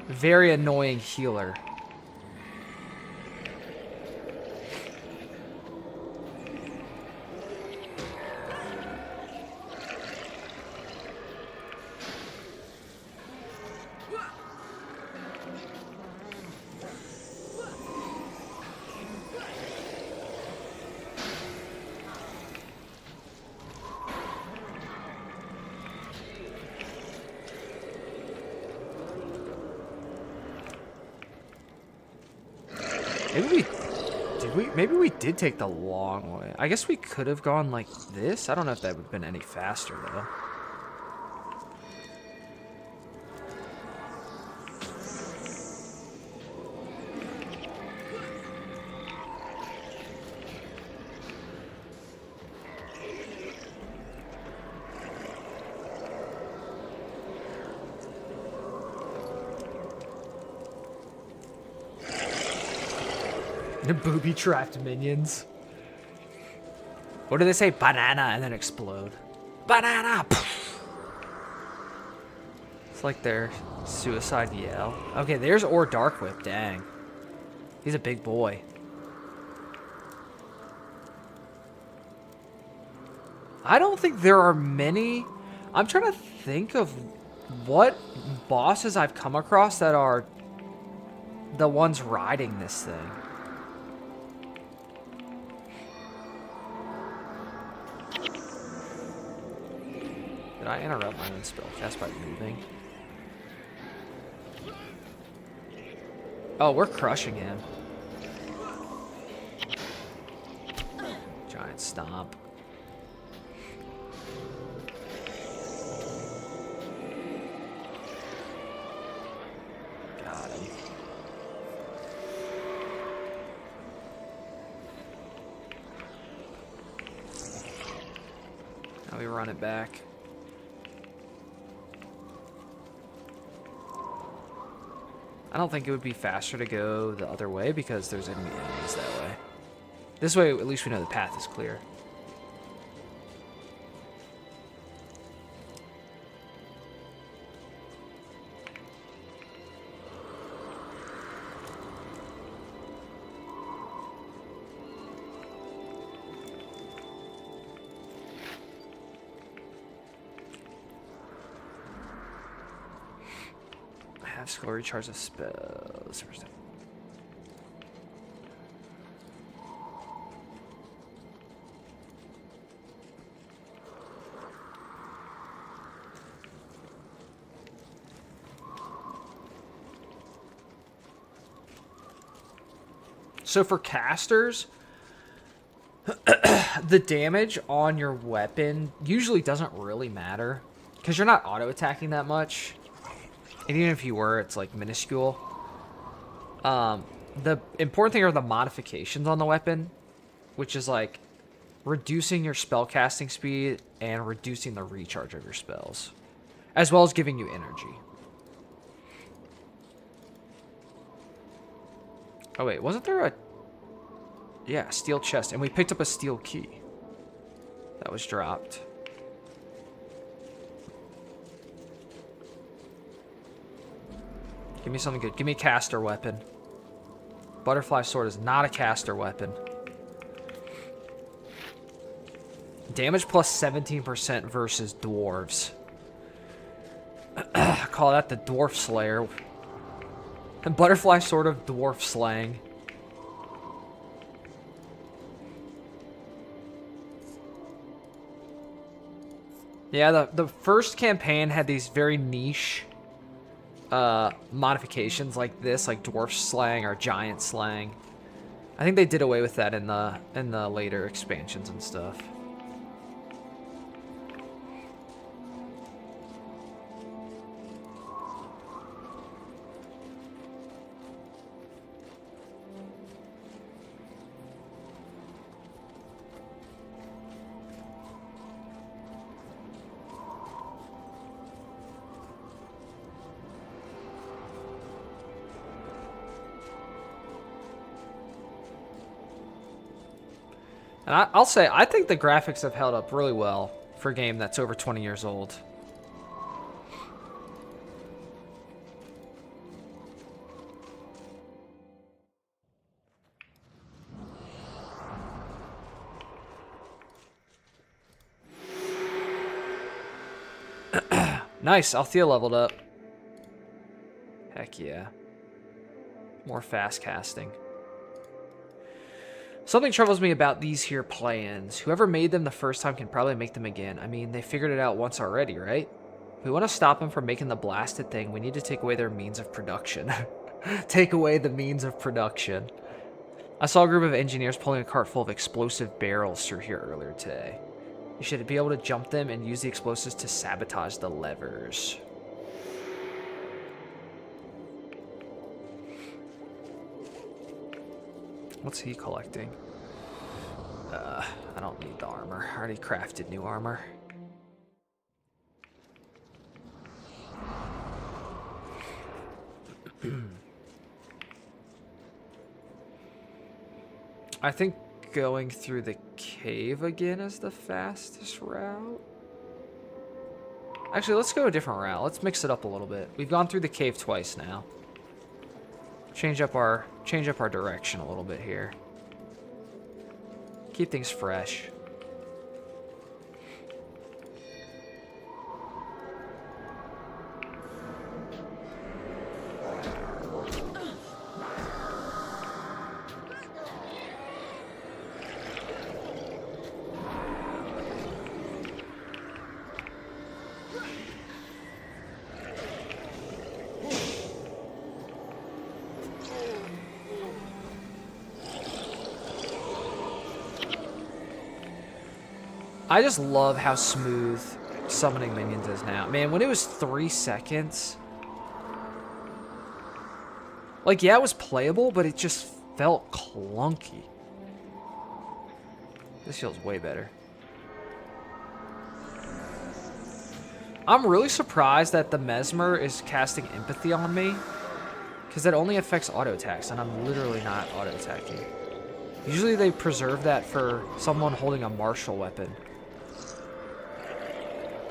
Very annoying healer. Maybe we did take the long way. I guess we could have gone like this. I don't know if that would have been any faster though. The booby-trapped minions. What do they say? Banana, and then explode. Banana! It's like their suicide yell. Okay, there's Or Dark Whip. Dang. He's a big boy. I don't think there are many. I'm trying to think of what bosses I've come across that are the ones riding this thing. Did I interrupt my own spellcast by moving? Oh, we're crushing him. Giant stomp. Got him. Now we run it back. I don't think it would be faster to go the other way because there's enemy enemies that way. This way, at least we know the path is clear. Skill recharge of spells. So for casters, the damage on your weapon usually doesn't really matter because you're not auto attacking that much. And even if you were, it's like minuscule. The important thing are the modifications on the weapon, which is like reducing your spell casting speed and reducing the recharge of your spells, as well as giving you energy. Oh wait, wasn't there a... Yeah, steel chest, and we picked up a steel key that was dropped. Give me something good. Give me a caster weapon. Butterfly sword is not a caster weapon. Damage plus 17% versus dwarves. I call that the dwarf slayer. And butterfly sort of dwarf slang. Yeah, the first campaign had these very niche modifications like this, like dwarf slang or giant slang. I think they did away with that in the later expansions and stuff. And I'll say, I think the graphics have held up really well for a game that's over 20 years old. Nice, Althea leveled up. Heck yeah. More fast casting. Something troubles me about these here plans. Whoever made them the first time can probably make them again. I mean, they figured it out once already, right? If we want to stop them from making the blasted thing, we need to take away their means of production. Take away the means of production. I saw a group of engineers pulling a cart full of explosive barrels through here earlier today. You should be able to jump them and use the explosives to sabotage the levers. What's he collecting? I don't need the armor. I already crafted new armor. I think going through the cave again is the fastest route. Actually, let's go a different route. Let's mix it up a little bit. We've gone through the cave twice now. Change up our direction a little bit here. Keep things fresh. I just love how smooth summoning minions is now. Man, when it was 3 seconds... Like, yeah, it was playable, but it just felt clunky. This feels way better. I'm really surprised that the Mesmer is casting empathy on me, because that only affects auto attacks, and I'm literally not auto attacking. Usually they preserve that for someone holding a martial weapon.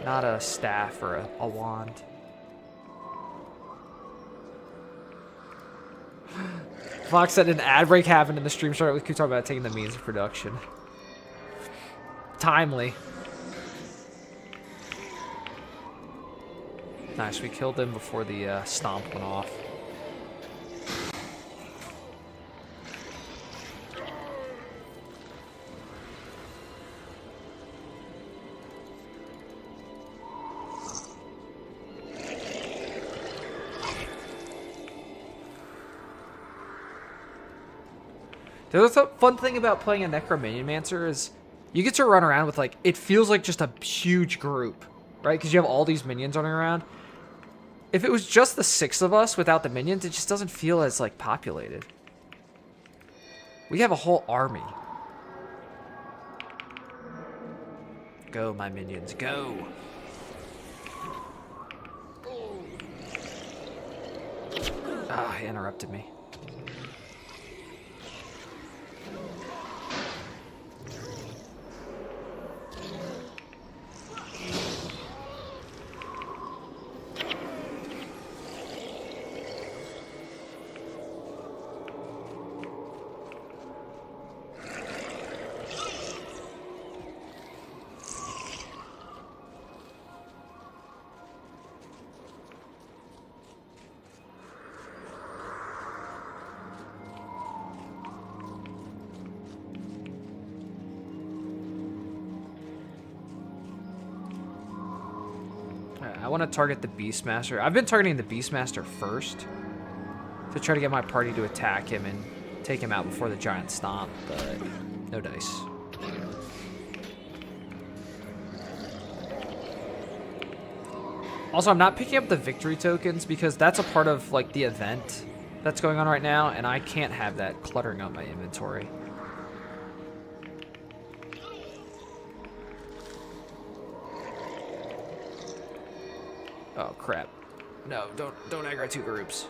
Not a staff or a wand. Fox said an ad break happened and the stream started with Q talking about taking the means of production. Timely. Nice, we killed them before the stomp went off. The other fun thing about playing a Necromancer is you get to run around with, like, it feels like just a huge group, right? Because you have all these minions running around. If it was just the 6 of us without the minions, it just doesn't feel as, like, populated. We have a whole army. Go, my minions, go. Ah, he interrupted me. want to target the Beastmaster. I've been targeting the Beastmaster first to try to get my party to attack him and take him out before the giant stomp, but no dice. Also, I'm not picking up the victory tokens because that's a part of like the event that's going on right now, and I can't have that cluttering up my inventory. Oh crap. No, don't aggro two groups.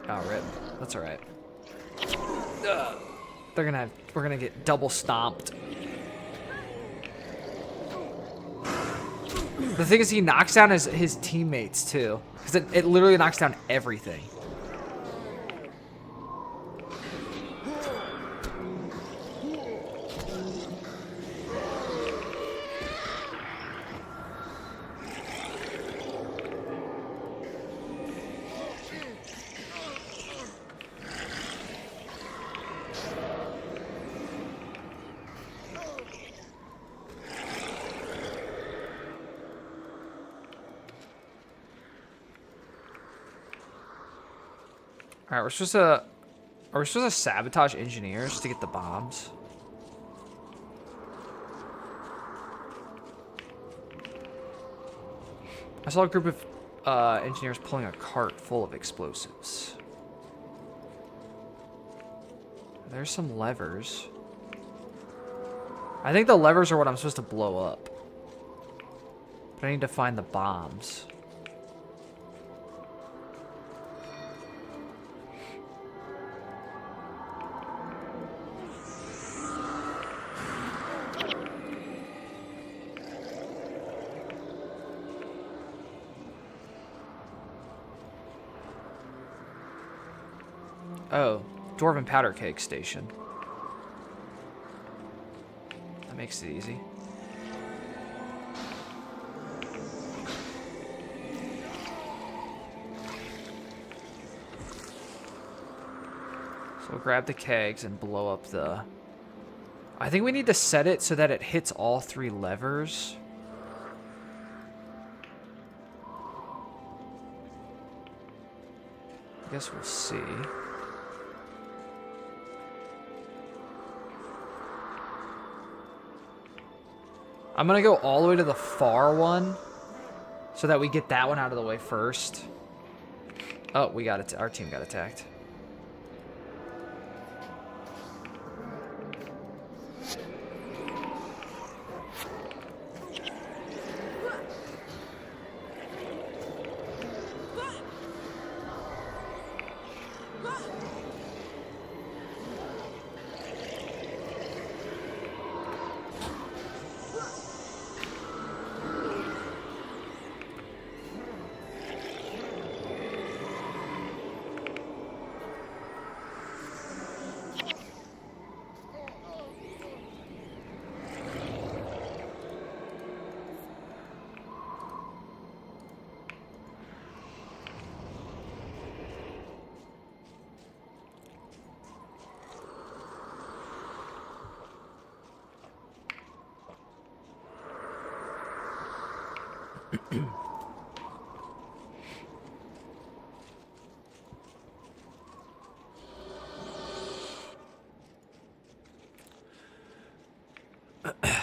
Oh rip. That's alright. We're gonna get double stomped. The thing is he knocks down his teammates too. Because it literally knocks down everything. Alright, are we supposed to sabotage engineers to get the bombs? I saw a group of engineers pulling a cart full of explosives. There's some levers. I think the levers are what I'm supposed to blow up. But I need to find the bombs. Oh, Dwarven Powder Cake Station. That makes it easy. So we'll grab the kegs and blow up the... I think we need to set it so that it hits all three levers. I guess we'll see. I'm gonna go all the way to the far one so that we get that one out of the way first. Oh, we got it. Our team got attacked.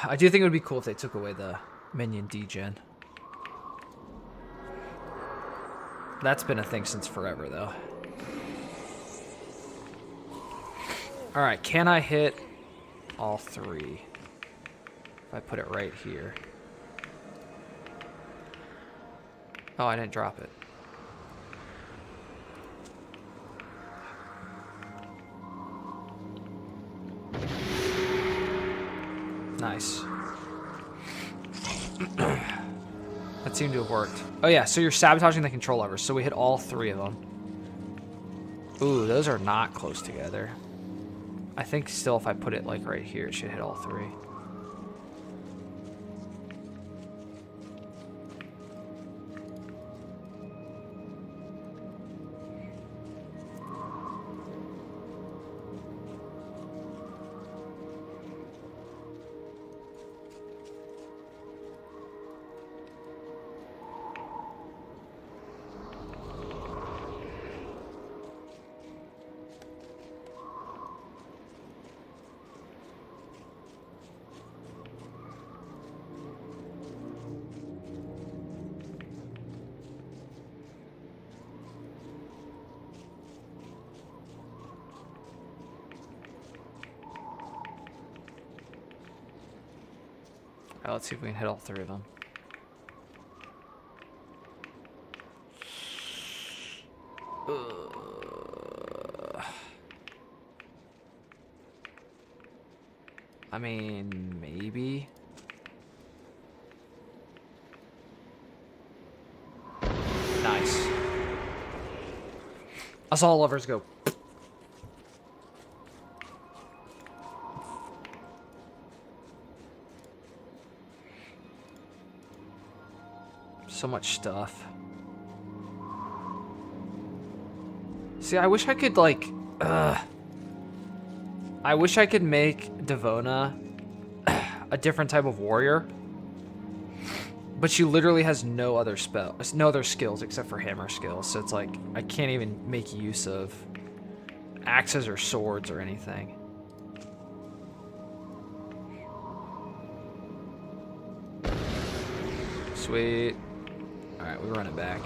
I do think it would be cool if they took away the minion degen. That's been a thing since forever, though. Alright, can I hit all three? If I put it right here. Oh, I didn't drop it. Nice. That seemed to have worked. Oh yeah, so you're sabotaging the control levers. So we hit all three of them. Ooh, those are not close together. I think still if I put it like right here, it should hit all three. Right, let's see if we can hit all 3 of them. I mean, maybe. Nice. I saw lovers go. So much stuff. See, I wish I could, like, I wish I could make Devona a different type of warrior. But she literally has no other skills except for hammer skills. So it's like, I can't even make use of axes or swords or anything. Sweet. Alright, we run it back.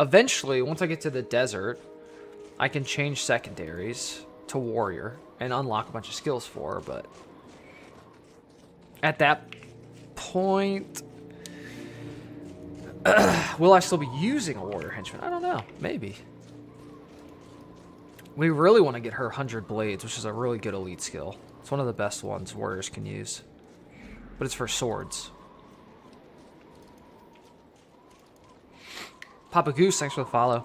Eventually, once I get to the desert, I can change secondaries to warrior and unlock a bunch of skills for her, but at that point, will I still be using a warrior henchman? I don't know. Maybe. We really want to get her 100 blades, which is a really good elite skill. It's one of the best ones warriors can use, but it's for swords. Papa Goose, thanks for the follow.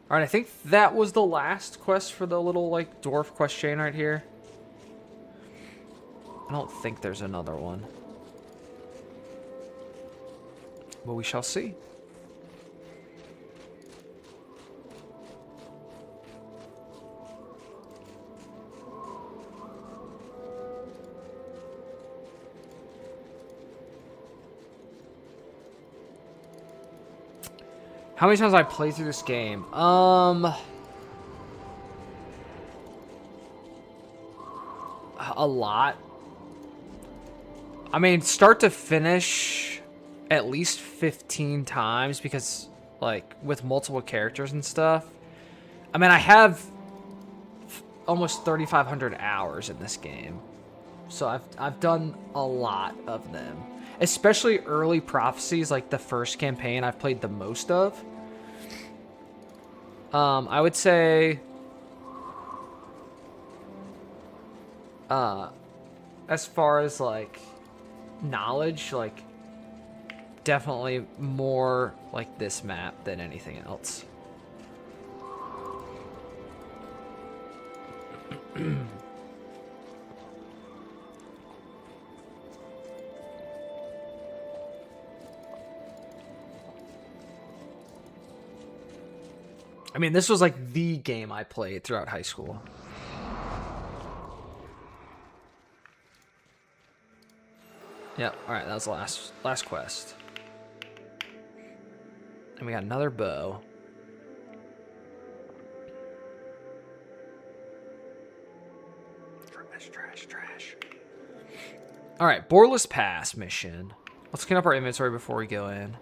Alright, I think that was the last quest for the little, like, dwarf quest chain right here. I don't think there's another one. But we shall see. How many times have I played through this game? A lot. I mean, start to finish, at least 15 times because, like, with multiple characters and stuff. I mean, I have almost 3,500 hours in this game. So I've done a lot of them. Especially early prophecies, like the first campaign I've played the most of. I would say as far as like knowledge, like definitely more like this map than anything else. I mean, this was like the game I played throughout high school. Yep, alright, that was the last quest. And we got another bow. Trash. Alright, Boarless Pass mission. Let's clean up our inventory before we go in.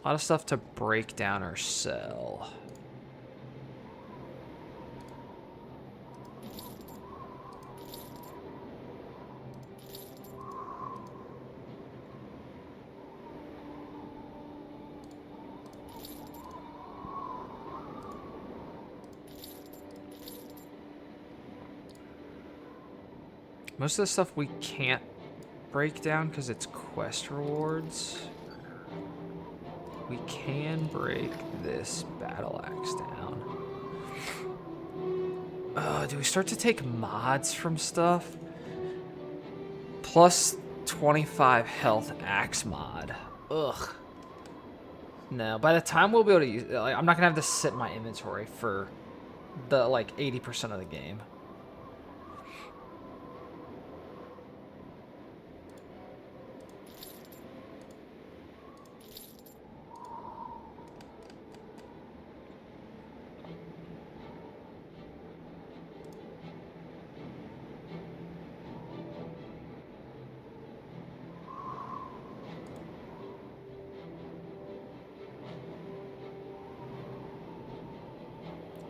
A lot of stuff to break down or sell. Most of the stuff we can't break down because it's quest rewards. We can break this battle axe down. Do we start to take mods from stuff? Plus 25 health axe mod. Ugh. No, by the time we'll be able to use it, like, I'm not gonna have this sit in my inventory for the like 80% of the game.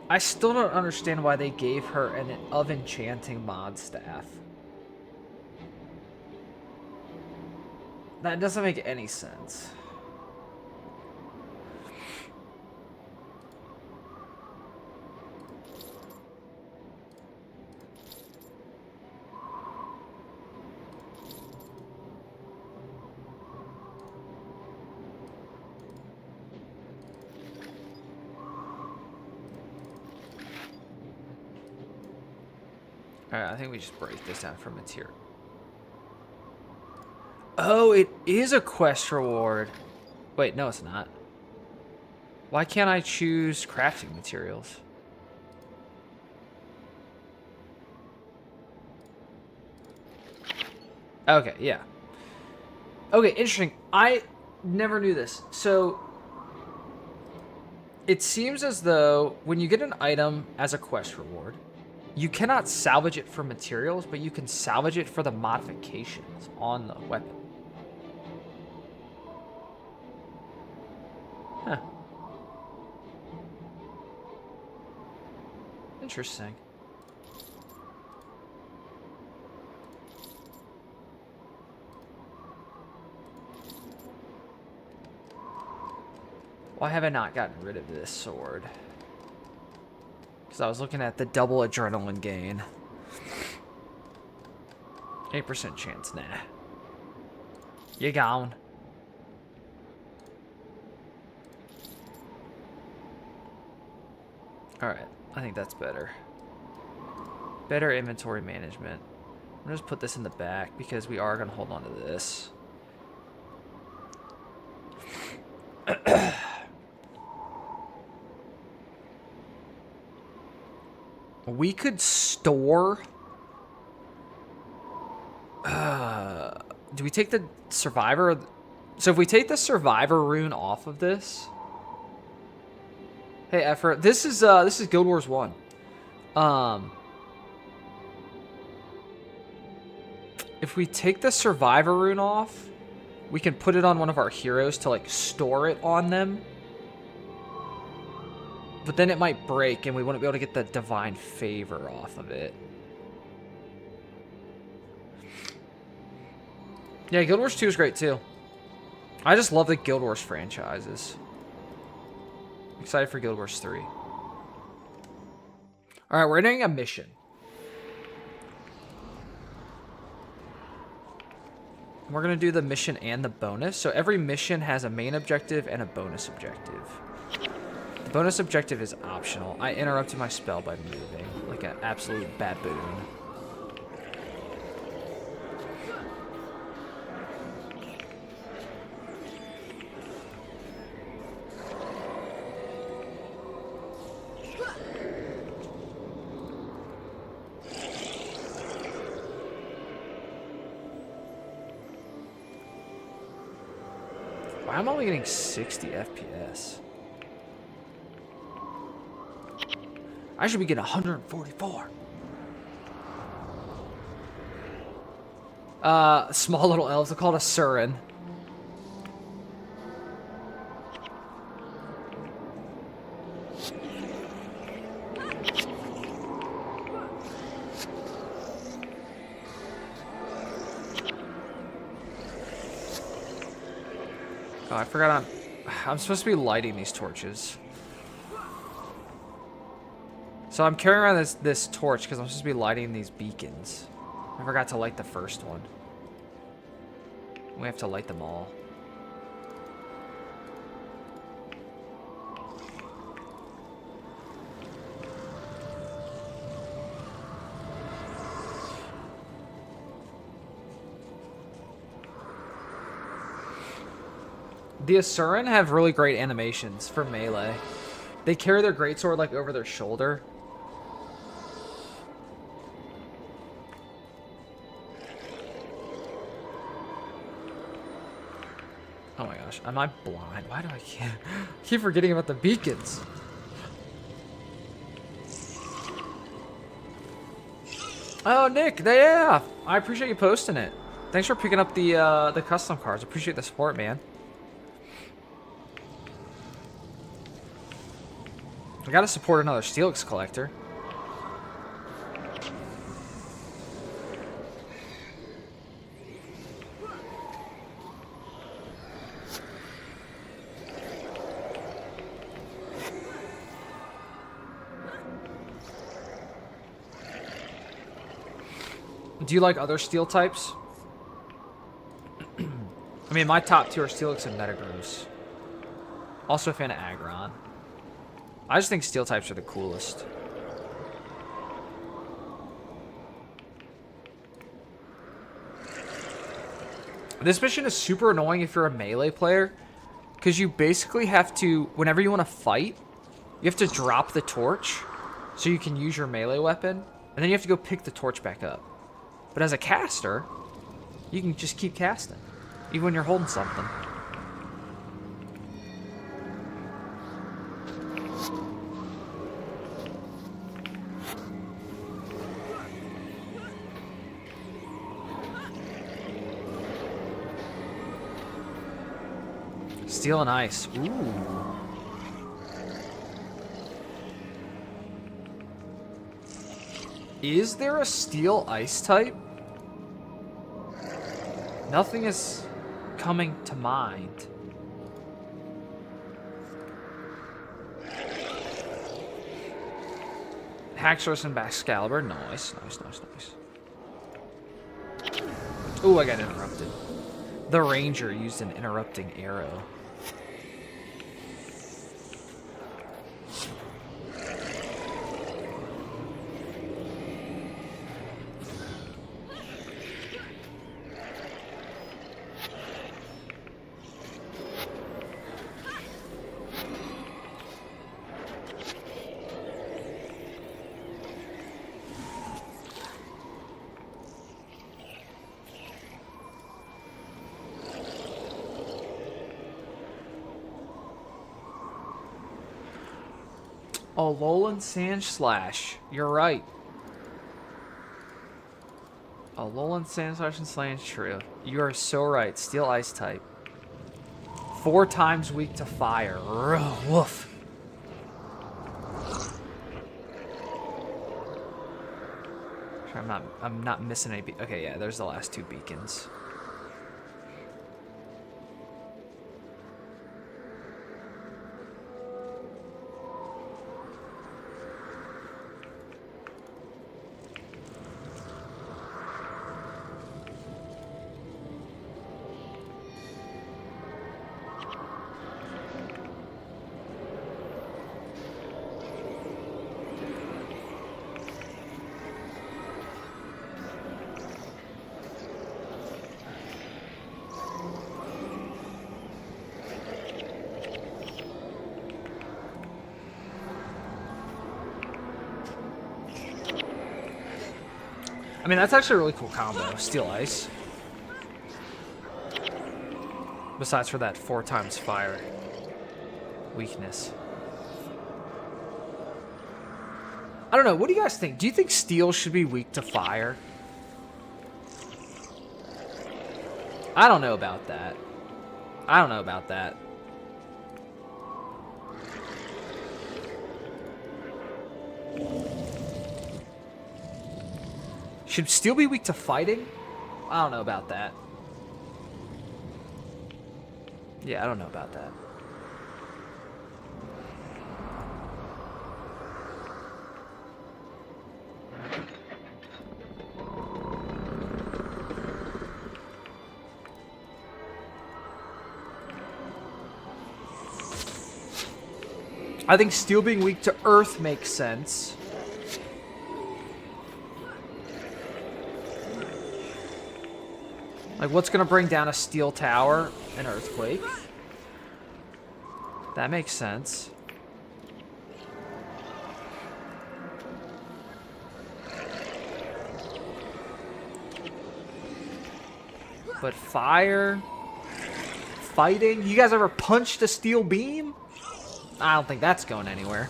I still don't understand why they gave her an of enchanting mod staff. That doesn't make any sense. Alright, I think we just break this down for material. Oh, it is a quest reward. Wait, no, it's not. Why can't I choose crafting materials? Okay, yeah. Okay, interesting. I never knew this. So, it seems as though when you get an item as a quest reward, you cannot salvage it for materials, but you can salvage it for the modifications on the weapon. Huh. Interesting. Why have I not gotten rid of this sword? Because I was looking at the double adrenaline gain. 8% chance, nah. You gone. Alright, I think that's better. Better inventory management. I'm gonna just put this in the back because we are gonna hold on to this. We could store... do we take the survivor? So if we take the survivor rune off of this... Hey, effort. This is Guild Wars 1. If we take the survivor rune off, we can put it on one of our heroes to like store it on them. But then it might break and we wouldn't be able to get the divine favor off of it. Yeah, Guild Wars 2 is great too. I just love the Guild Wars franchises. Excited for Guild Wars 3. Alright, we're doing a mission. We're going to do the mission and the bonus. So every mission has a main objective and a bonus objective. The bonus objective is optional. I interrupted my spell by moving like an absolute baboon. Why am I only getting 60 FPS? I should be getting 144. Small little elves. They're called a Surin. Oh, I forgot I'm supposed to be lighting these torches. So I'm carrying around this torch because I'm supposed to be lighting these beacons. I forgot to light the first one. We have to light them all. The Asuran have really great animations for melee. They carry their greatsword like over their shoulder. Oh my gosh, am I blind? Why do I keep forgetting about the beacons? Oh, Nick, yeah, I appreciate you posting it. Thanks for picking up the custom cards. Appreciate the support, man. I gotta support another Steelix collector. Do you like other steel types? I mean, my top two are Steelix and Metagross. Also a fan of Aggron. I just think steel types are the coolest. This mission is super annoying if you're a melee player, because you basically have to, whenever you want to fight, you have to drop the torch so you can use your melee weapon, and then you have to go pick the torch back up. But as a caster, you can just keep casting, even when you're holding something. Steel and ice. Ooh. Is there a steel ice type? Nothing is coming to mind. Haxorus and Excalibur. Nice, nice, nice, nice. Ooh, I got interrupted. The Ranger used an interrupting arrow. Oh, Alolan Sandslash. You're right. Alolan Sandslash and Slange, true. You are so right. Steel Ice type. 4 times weak to fire. Woof. Sure, I'm not missing any. Okay, yeah. There's the last 2 beacons. I mean, that's actually a really cool combo. Steel Ice. Besides for that 4 times fire weakness. I don't know. What do you guys think? Do you think Steel should be weak to fire? I don't know about that. I don't know about that. Should Steel be weak to fighting? I don't know about that. Yeah, I don't know about that. I think Steel being weak to Earth makes sense. Like, what's going to bring down a steel tower? An earthquake. That makes sense. But fire... Fighting? You guys ever punched a steel beam? I don't think that's going anywhere.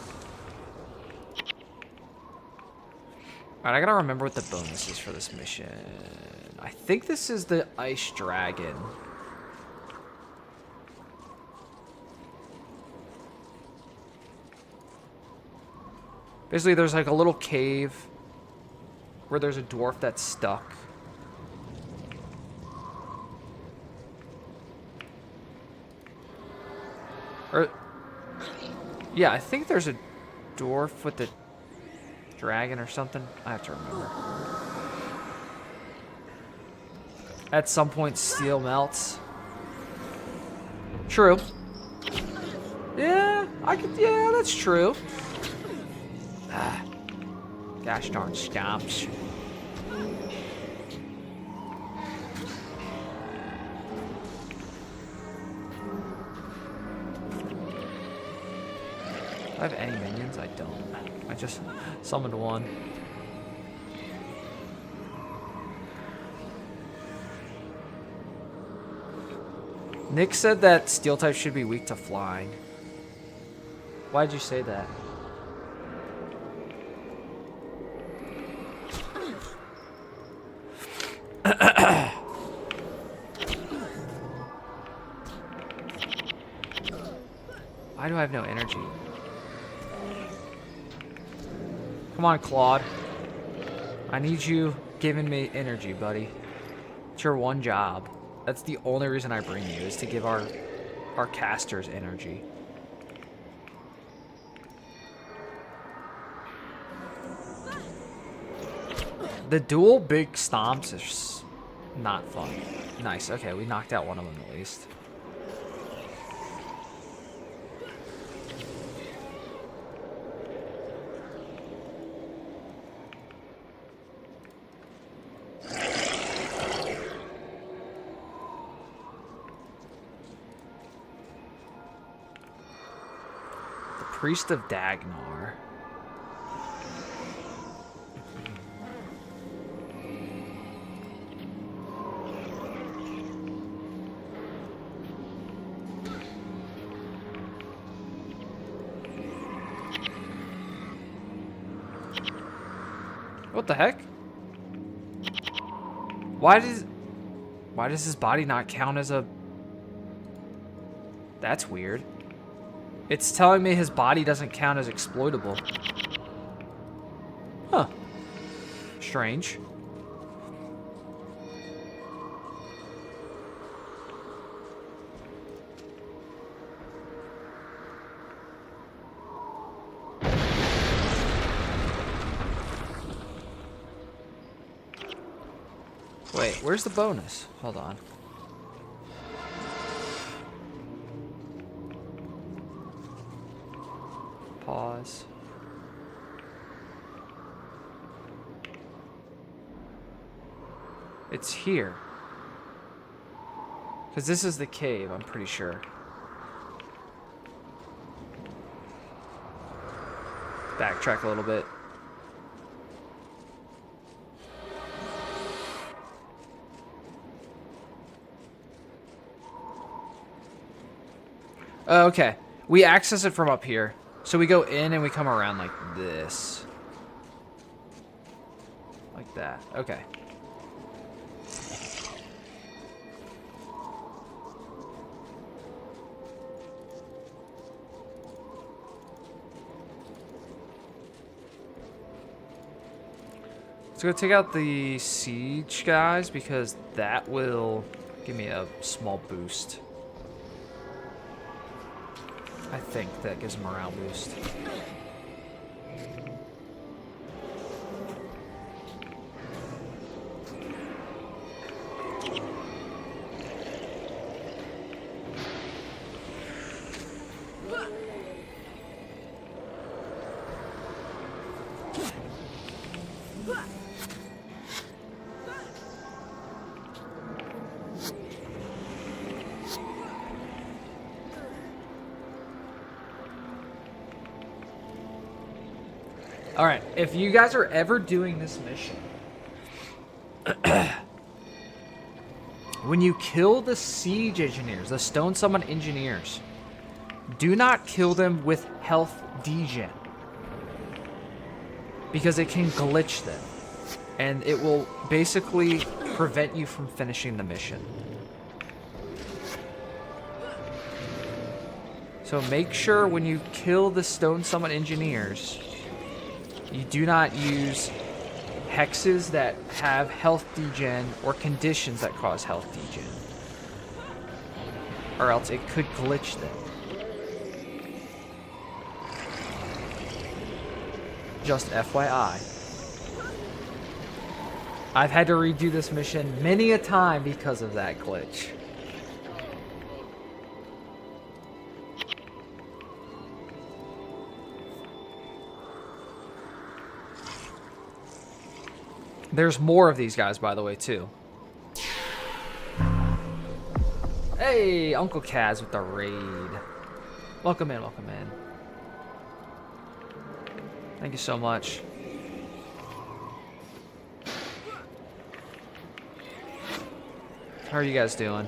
Alright, I gotta remember what the bonus is for this mission. I think this is the Ice Dragon. Basically, there's like a little cave where there's a dwarf that's stuck. Or, yeah, I think there's a dwarf with the dragon or something. I have to remember. At some point, steel melts. True. Yeah, yeah, that's true. Ah, gosh darn stomps. Do I have any minions? I don't. I just summoned one. Nick said that steel type should be weak to flying. Why'd you say that? Why do I have no energy? Come on, Claude. I need you giving me energy, buddy. It's your one job. That's the only reason I bring you, is to give our casters energy. The dual big stomps is not fun. Nice. Okay, we knocked out one of them at least. Priest of Dagnar. What the heck? Why does his body not count as a... That's weird. It's telling me his body doesn't count as exploitable. Huh. Strange. Wait, where's the bonus? Hold on. Pause. It's here. Because this is the cave, I'm pretty sure. Backtrack a little bit. Okay. We access it from up here. So we go in and we come around like this. Like that. Okay. Let's go take out the siege guys because that will give me a small boost. I think that gives a morale boost. Alright, if you guys are ever doing this mission, when you kill the siege engineers, the stone summon engineers, do not kill them with health degen. Because it can glitch them. And it will basically prevent you from finishing the mission. So make sure when you kill the stone summon engineers You do not use hexes that have health degen or conditions that cause health degen. Or else it could glitch them. Just FYI. I've had to redo this mission many a time because of that glitch. There's more of these guys, by the way, too. Hey, Uncle Kaz with the raid. Welcome in, welcome in. Thank you so much. How are you guys doing?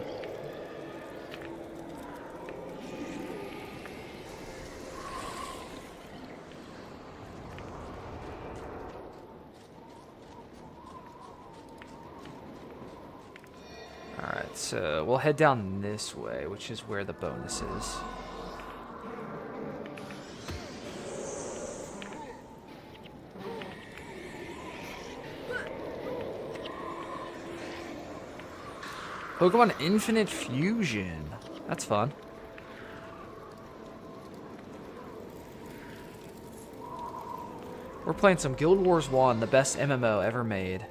Alright, so we'll head down this way, which is where the bonus is. Pokemon Infinite Fusion. That's fun. We're playing some Guild Wars 1, the best MMO ever made.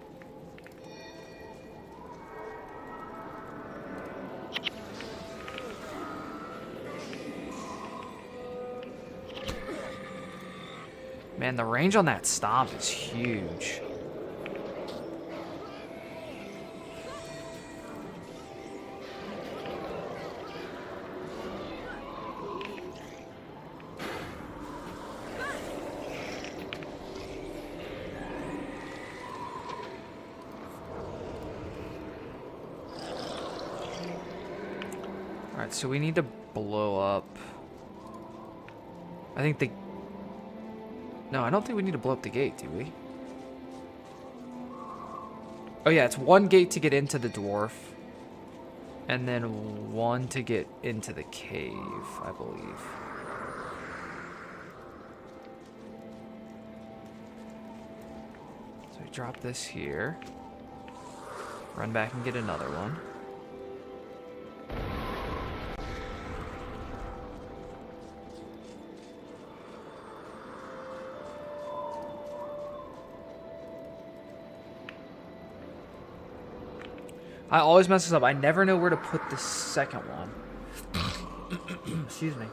Man, the range on that stomp is huge. Alright, so we need to blow up. I think the... No, I don't think we need to blow up the gate, do we? Oh yeah, it's one gate to get into the dwarf. And then one to get into the cave, I believe. So we drop this here. Run back and get another one. I always mess this up. I never know where to put the second one. Excuse me.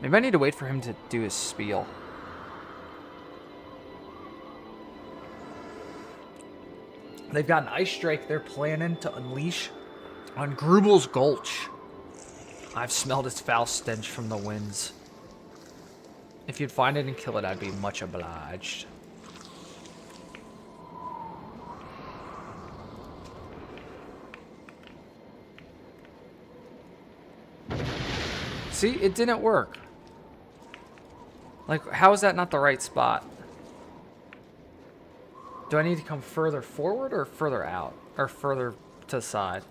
Maybe I need to wait for him to do his spiel. They've got an ice strike they're planning to unleash on Grubel's Gulch. I've smelled its foul stench from the winds. If you'd find it and kill it, I'd be much obliged. See, it didn't work. Like, how is that not the right spot? Do I need to come further forward or further out? Or further to the side?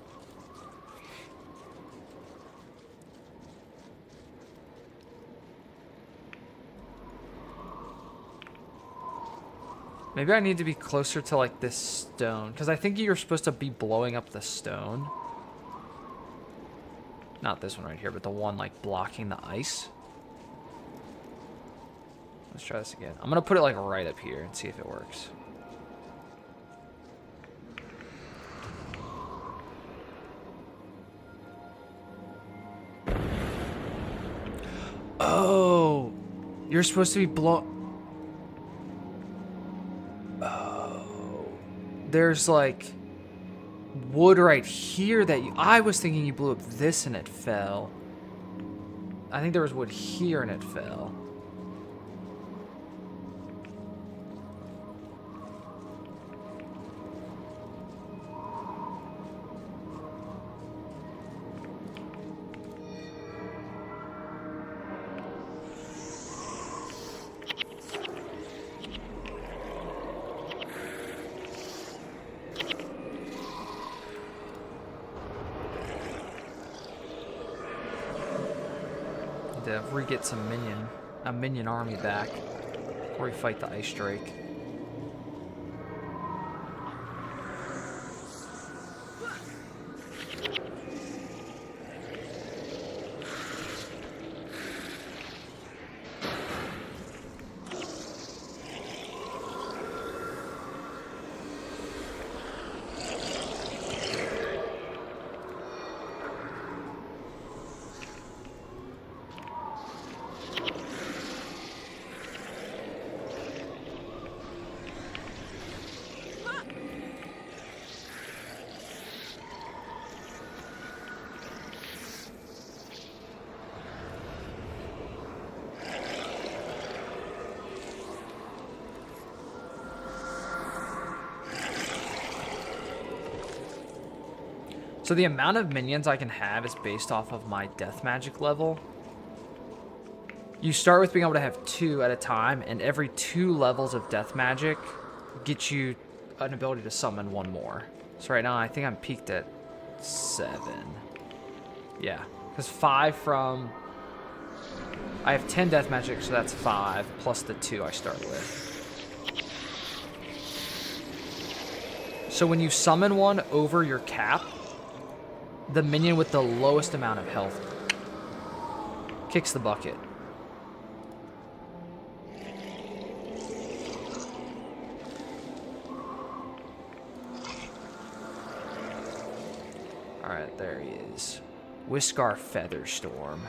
Maybe I need to be closer to, like, this stone. Because I think you're supposed to be blowing up the stone. Not this one right here, but the one, like, blocking the ice. Let's try this again. I'm going to put it, like, right up here and see if it works. Oh! You're supposed to be there's like wood right here that I was thinking you blew up this and it fell. I think there was wood here and it fell. to re-get some a minion army back before we fight the Ice Drake. So the amount of minions I can have is based off of my death magic level. You start with being able to have 2 at a time, and every 2 levels of death magic gets you an ability to summon 1 more. So right now I think I'm peaked at 7. Yeah, because 5 from... I have 10 death magic, so that's 5, plus the 2 I start with. So when you summon one over your cap, the minion with the lowest amount of health kicks the bucket. Alright, there he is. Whiskar Featherstorm.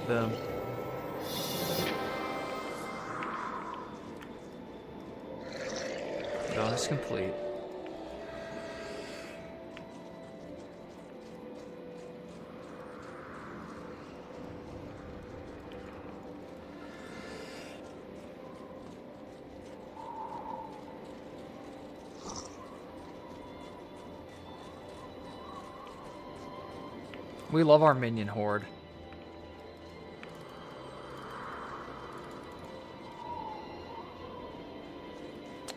Boom. Bonus complete. We love our minion horde.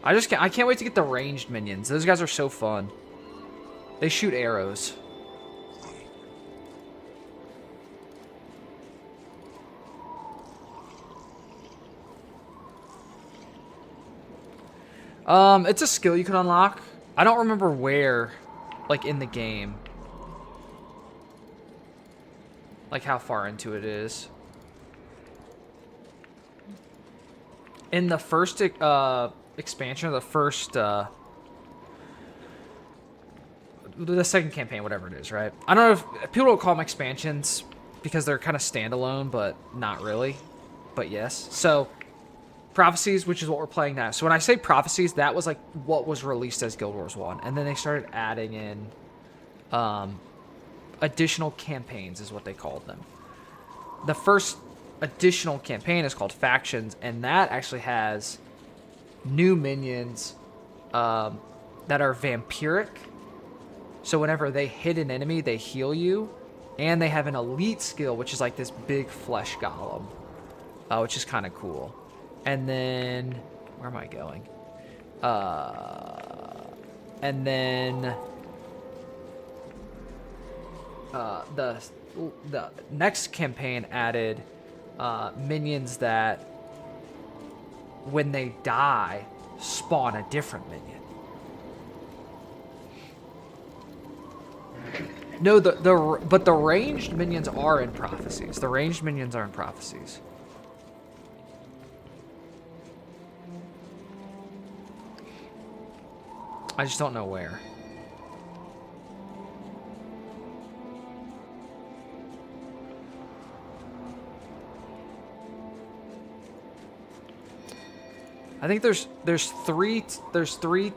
I can't wait to get the ranged minions. Those guys are so fun. They shoot arrows. It's a skill you can unlock. I don't remember where, like, in the game. Like, how far into it is. In the first, expansion, or the first, the second campaign, whatever it is, right? I don't know if people don't call them expansions because they're kind of standalone, but not really. But yes. So, Prophecies, which is what we're playing now. So when I say Prophecies, that was like what was released as Guild Wars 1. And then they started adding in additional campaigns is what they called them. The first additional campaign is called Factions, and that actually has new minions that are vampiric. So whenever they hit an enemy, they heal you. And they have an elite skill, which is like this big flesh golem, which is kind of cool. And then, where am I going? And then the next campaign added minions that, when they die, spawn a different minion. No, but the ranged minions are in Prophecies. The ranged minions are in Prophecies. I just don't know where. I think there's three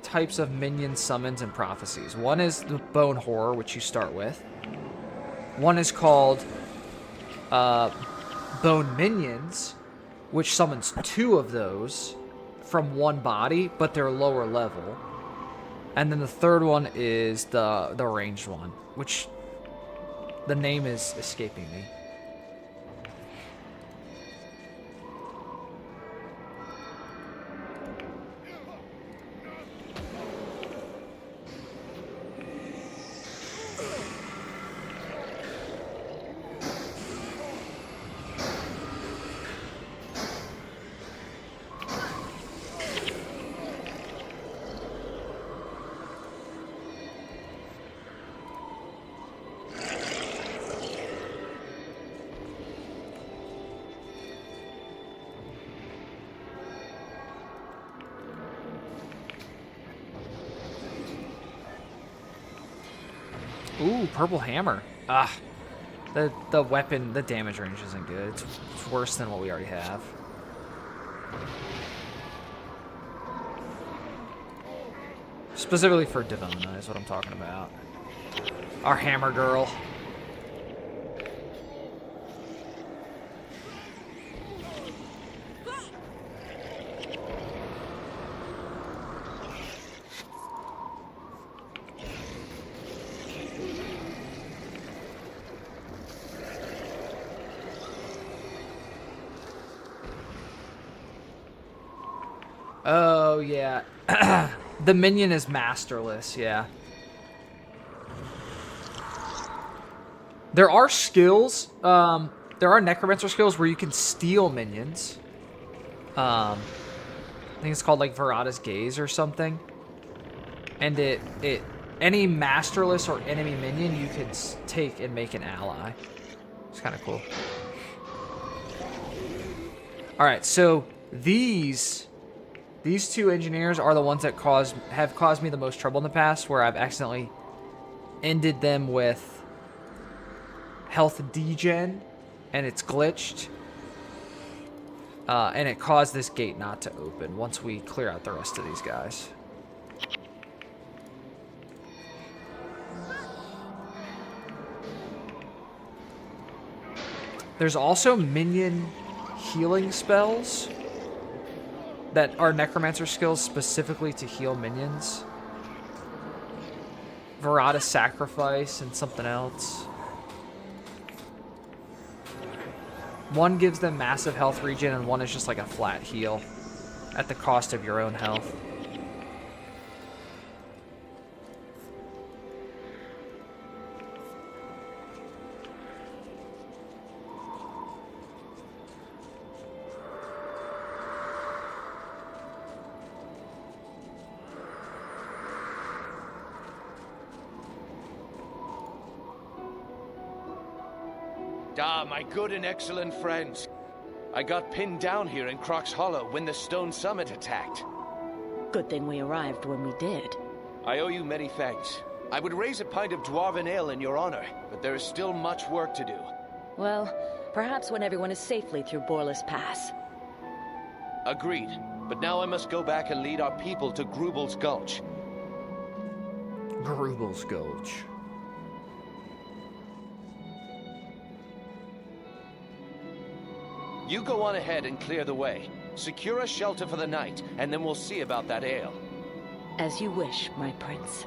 types of minion summons and Prophecies. One is the Bone Horror, which you start with. One is called Bone Minions, which summons 2 of those from one body, but they're lower level. And then the third one is the ranged one, which the name is escaping me. Ooh, purple hammer. Ah, the weapon, the damage range isn't good. It's worse than what we already have. Specifically for Devona is what I'm talking about. Our hammer girl. Oh, yeah. The minion is masterless, yeah. There are skills, there are necromancer skills where you can steal minions. I think it's called, like, Verada's Gaze or something. And any masterless or enemy minion you can take and make an ally. It's kind of cool. Alright, so these two engineers are the ones that have caused me the most trouble in the past, where I've accidentally ended them with health degen, and it's glitched. And it caused this gate not to open once we clear out the rest of these guys. There's also minion healing spells that are necromancer skills specifically to heal minions. Verada Sacrifice and something else. One gives them massive health regen and one is just like a flat heal at the cost of your own health. Ah, my good and excellent friends. I got pinned down here in Croc's Hollow when the Stone Summit attacked. Good thing we arrived when we did. I owe you many thanks. I would raise a pint of dwarven ale in your honor, but there is still much work to do. Well, perhaps when everyone is safely through Borlus Pass. Agreed. But now I must go back and lead our people to Grubel's Gulch. Grubel's Gulch. You go on ahead and clear the way. Secure a shelter for the night, and then we'll see about that ale. As you wish, my prince.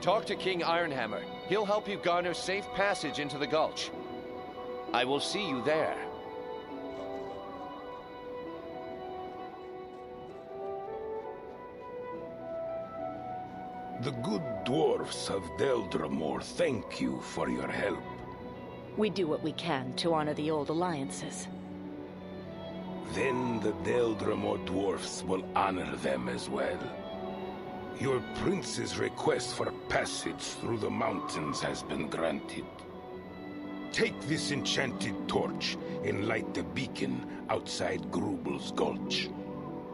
Talk to King Ironhammer. He'll help you garner safe passage into the gulch. I will see you there. The good dwarfs of Deldramore thank you for your help. We do what we can to honor the old alliances. Then the Deldramore dwarfs will honor them as well. Your prince's request for passage through the mountains has been granted. Take this enchanted torch and light the beacon outside Grubel's Gulch.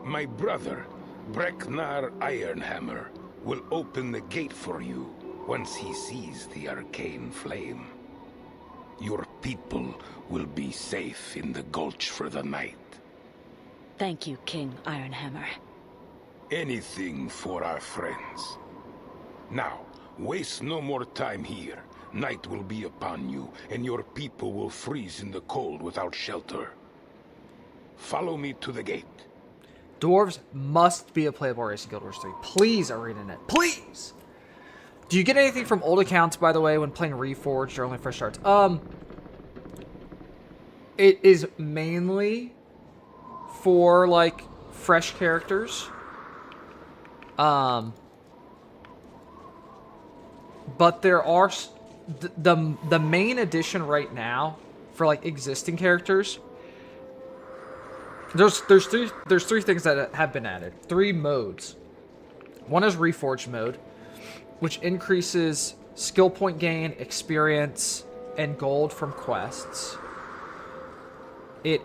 My brother, Breknar Ironhammer, will open the gate for you once he sees the arcane flame. Your people will be safe in the gulch for the night. Thank you, King Ironhammer. Anything for our friends. Now, waste no more time here. Night will be upon you, and your people will freeze in the cold without shelter. Follow me to the gate. Dwarves must be a playable race in Guild Wars 3. Please, ArenaNet. Please! Do you get anything from old accounts, by the way, when playing Reforged or only fresh starts? It is mainly for, like, fresh characters. But there are... The main addition right now for, like, existing characters... There's three things that have been added. 3 modes. One is Reforged mode, which increases skill point gain, experience, and gold from quests. It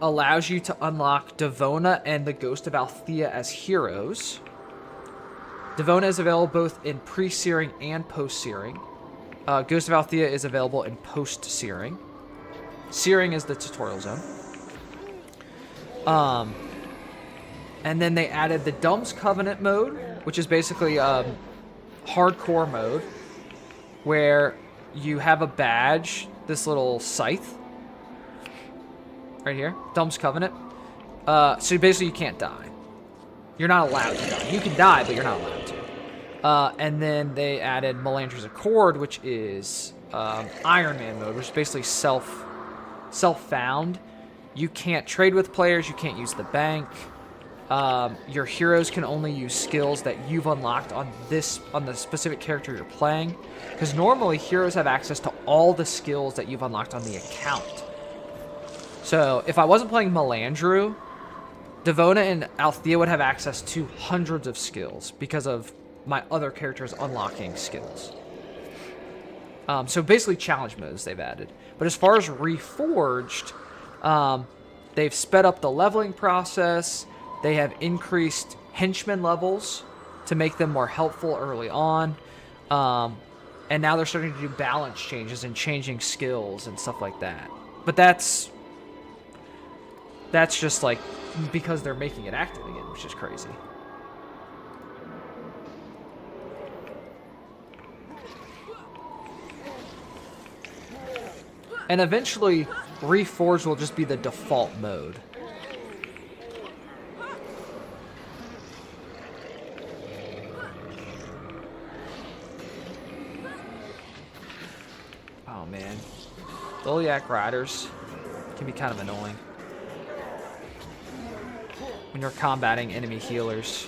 allows you to unlock Devona and the Ghost of Althea as heroes. Devona is available both in pre-searing and post-searing. Ghost of Althea is available in post-searing. Searing is the tutorial zone. And then they added the Dumb's Covenant mode, which is basically hardcore mode, where you have a badge, this little scythe, right here, Dumb's Covenant. So basically you can't die. You're not allowed to die. You can die, but you're not allowed to. And then they added Melandra's Accord, which is Ironman mode, which is basically self-found. You can't trade with players. You can't use the bank. Your heroes can only use skills that you've unlocked on the specific character you're playing. Because normally heroes have access to all the skills that you've unlocked on the account. So if I wasn't playing Melandru, Devona and Althea would have access to hundreds of skills because of my other characters unlocking skills. So basically challenge modes they've added. But as far as Reforged, they've sped up the leveling process. They have increased henchman levels to make them more helpful early on. And now they're starting to do balance changes and changing skills and stuff like that. But that's just like because they're making it active again, which is crazy. And eventually, Reforged will just be the default mode. Oh man, Liliac Riders can be kind of annoying when you're combating enemy healers.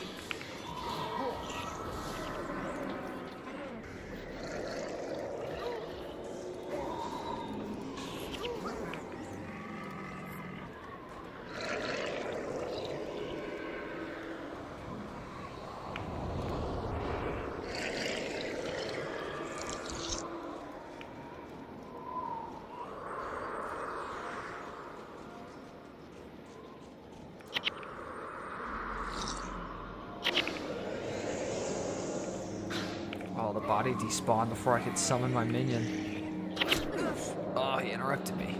Oh, the body despawned before I could summon my minion. Oh, he interrupted me.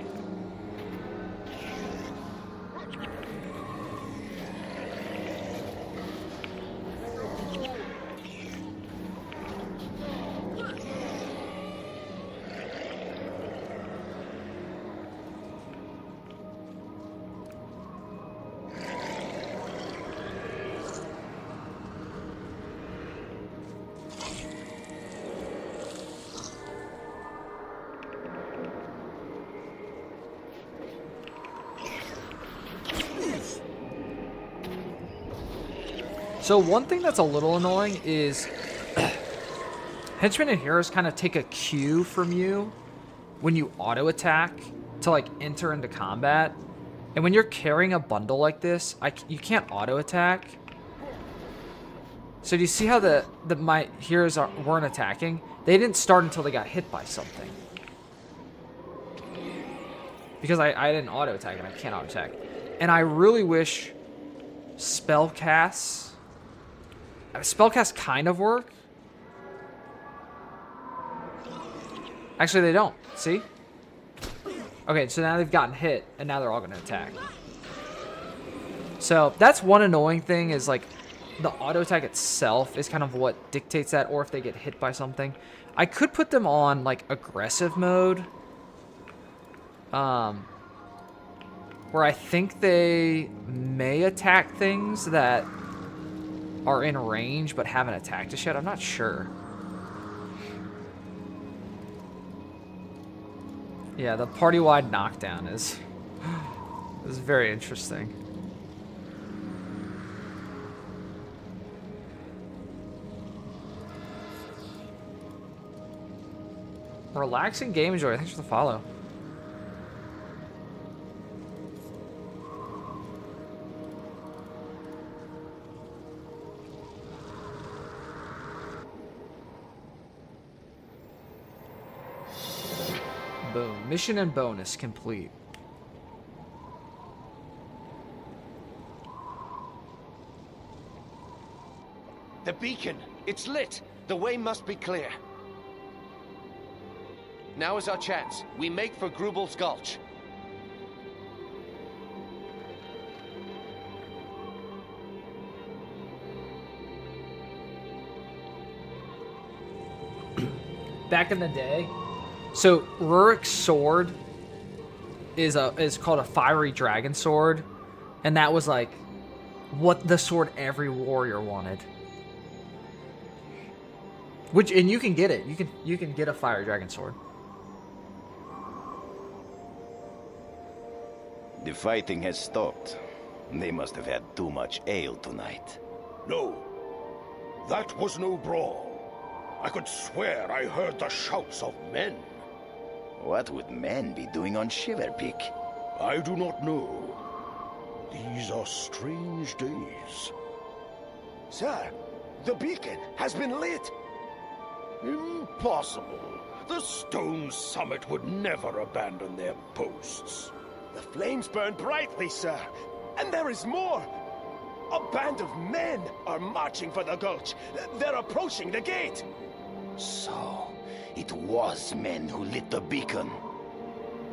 So one thing that's a little annoying is henchmen and heroes kind of take a cue from you when you auto attack to like enter into combat. And when you're carrying a bundle like this, you can't auto attack. So do you see how my heroes weren't attacking? They didn't start until they got hit by something. Because I didn't auto attack and I can't auto attack. And I really wish spellcasts kind of work. Actually, they don't. See? Okay, so now they've gotten hit, and now they're all going to attack. So that's one annoying thing is like the auto attack itself is kind of what dictates that, or if they get hit by something. I could put them on like aggressive mode, where I think they may attack things that are in range but haven't attacked us yet. I'm not sure. Yeah, the party-wide knockdown is very interesting. Relaxing game enjoy. Thanks for the follow. Boom. Mission and bonus complete. The beacon! It's lit! The way must be clear. Now is our chance. We make for Grubel's Gulch. Back in the day, so Rurik's sword is called a fiery dragon sword, and that was like what the sword every warrior wanted. Which, and you can get it. You can get a fiery dragon sword. The fighting has stopped. They must have had too much ale tonight. No, that was no brawl. I could swear I heard the shouts of men. What would men be doing on Shiverpeak? I do not know. These are strange days. Sir, the beacon has been lit. Impossible. The Stone Summit would never abandon their posts. The flames burn brightly, sir. And there is more. A band of men are marching for the gulch. They're approaching the gate. So, it was men who lit the beacon.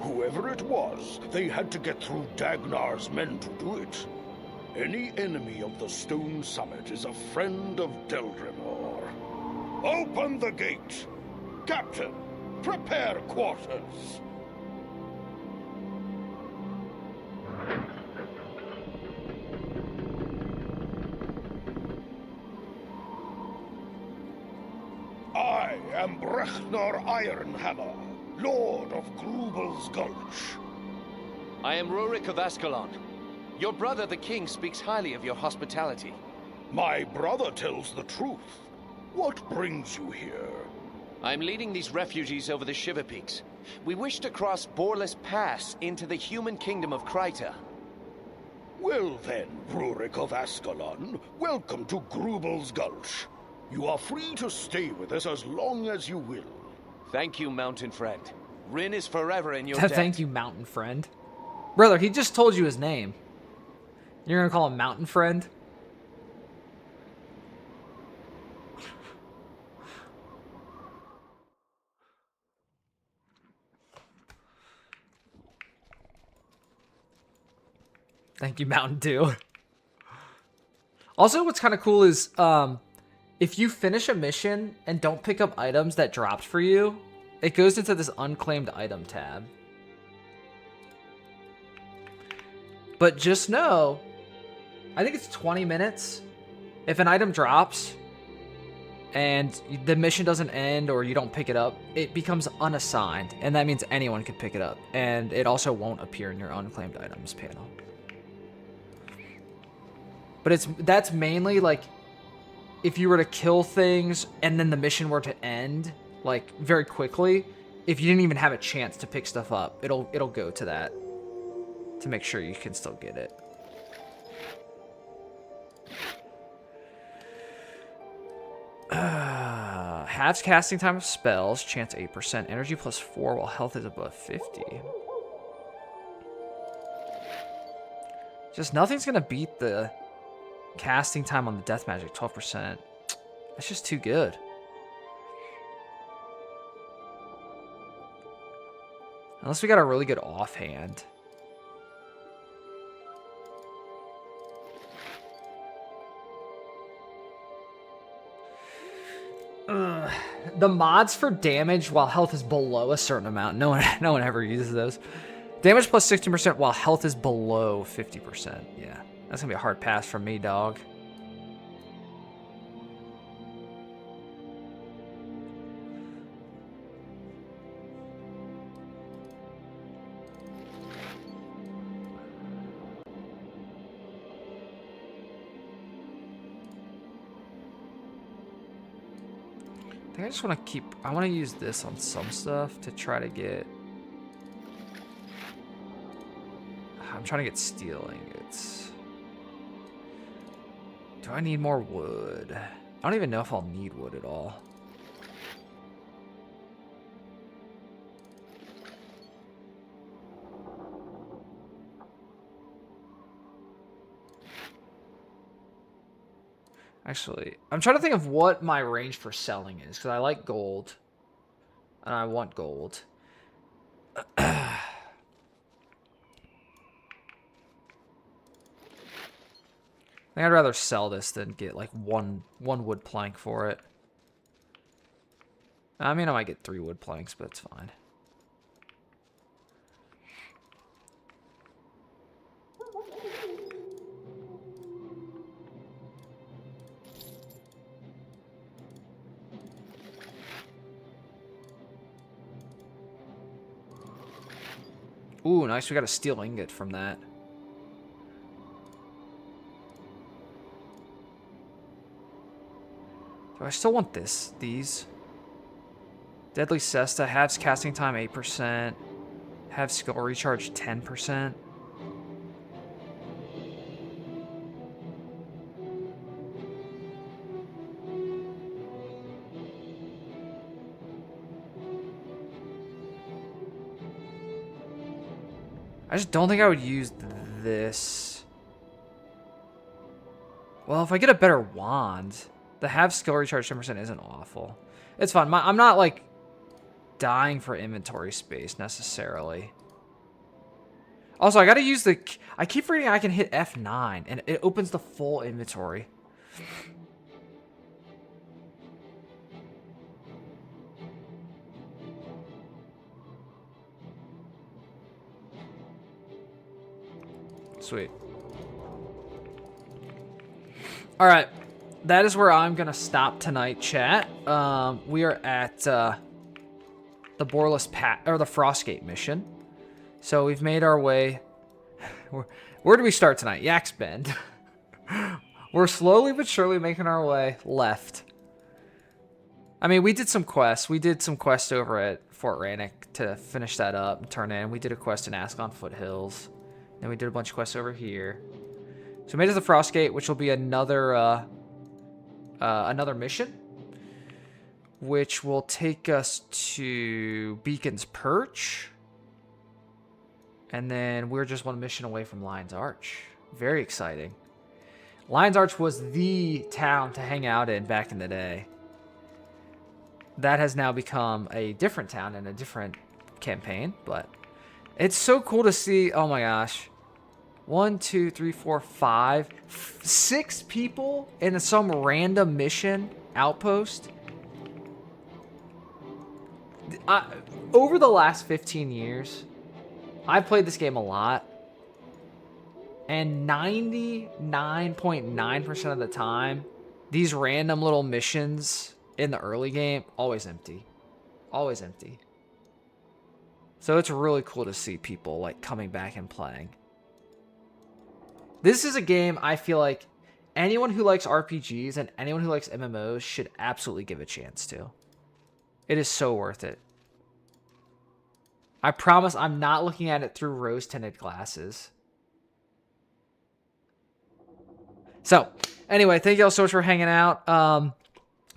Whoever it was, they had to get through Dagnar's men to do it. Any enemy of the Stone Summit is a friend of Deldrimor. Open the gate! Captain, prepare quarters! I am Brechnor Ironhammer, Lord of Grubel's Gulch. I am Rurik of Ascalon. Your brother, the king, speaks highly of your hospitality. My brother tells the truth. What brings you here? I'm leading these refugees over the Shiverpeaks. We wish to cross Boreless Pass into the human kingdom of Kryta. Well then, Rurik of Ascalon, welcome to Grubel's Gulch. You are free to stay with us as long as you will. Thank you, mountain friend. Rin is forever in your debt. Thank you, mountain friend. Brother, he just told you his name. You're gonna call him mountain friend? Thank you, Mountain Dew. Also, what's kind of cool is if you finish a mission and don't pick up items that dropped for you, it goes into this unclaimed item tab. But just know, I think it's 20 minutes. If an item drops and the mission doesn't end or you don't pick it up, it becomes unassigned. And that means anyone can pick it up. And it also won't appear in your unclaimed items panel. But that's mainly like if you were to kill things and then the mission were to end like very quickly, if you didn't even have a chance to pick stuff up, it'll go to that to make sure you can still get it. Halves casting time of spells, chance 8%, energy plus 4 while health is above 50. Just nothing's gonna beat the casting time on the death magic, 12%. That's just too good. Unless we got a really good offhand. The mods for damage while health is below a certain amount. No one ever uses those. Damage plus 16% while health is below 50%. Yeah, that's gonna be a hard pass from me, dog. I think I just want to I want to use this on some stuff to try to get... I'm trying to get steel ingots. Do I need more wood? I don't even know if I'll need wood at all. Actually, I'm trying to think of what my range for selling is, because I like gold. And I want gold. I think I'd rather sell this than get like one wood plank for it. I mean, I might get 3 wood planks, but it's fine. Ooh, nice. We got a steel ingot from that. Do I still want these? Deadly Cesta, halves casting time 8%. Have skill recharge 10%. I just don't think I would use this. Well, if I get a better wand, the have skill recharge 10% isn't awful. It's fine. I'm not, like, dying for inventory space, necessarily. Also, I gotta use the... I keep forgetting I can hit F9, and it opens the full inventory. Sweet. All right, that is where I'm gonna stop tonight, chat. We are at the Boreless or the Frostgate mission. So we've made our way. Where do we start tonight? Yak's Bend. We're slowly but surely making our way left. I mean, we did some quests. We did some quests over at Fort Rannoch to finish that up and turn in. We did a quest in Ascon Foothills. Then we did a bunch of quests over here. So we made it to the Frostgate, which will be another another mission, which will take us to Beacon's Perch. And then we're just one mission away from Lion's Arch. Very exciting. Lion's Arch was the town to hang out in back in the day. That has now become a different town and a different campaign, but it's so cool to see. Oh my gosh. 1, 2, 3, 4, 5, 6 people in some random mission outpost. Over the last 15 years, I've played this game a lot. And 99.9% of the time, these random little missions in the early game, always empty. Always empty. So it's really cool to see people like coming back and playing. This is a game I feel like anyone who likes RPGs and anyone who likes MMOs should absolutely give a chance to. It is so worth it. I promise I'm not looking at it through rose-tinted glasses. So, anyway, thank you all so much for hanging out.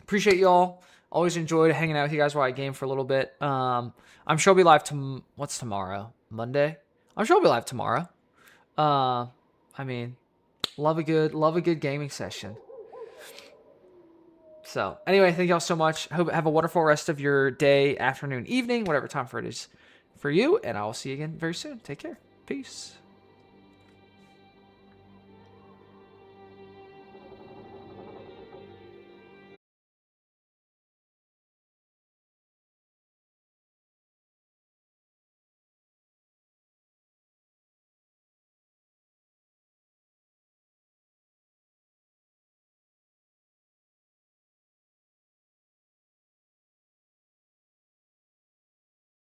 Appreciate y'all. Always enjoyed hanging out with you guys while I game for a little bit. I'm sure I'll be live what's tomorrow? Monday? I'm sure I'll be live tomorrow. I mean, love a good gaming session. So, anyway, thank y'all so much. Hope have a wonderful rest of your day, afternoon, evening, whatever time for it is for you, and I will see you again very soon. Take care. Peace.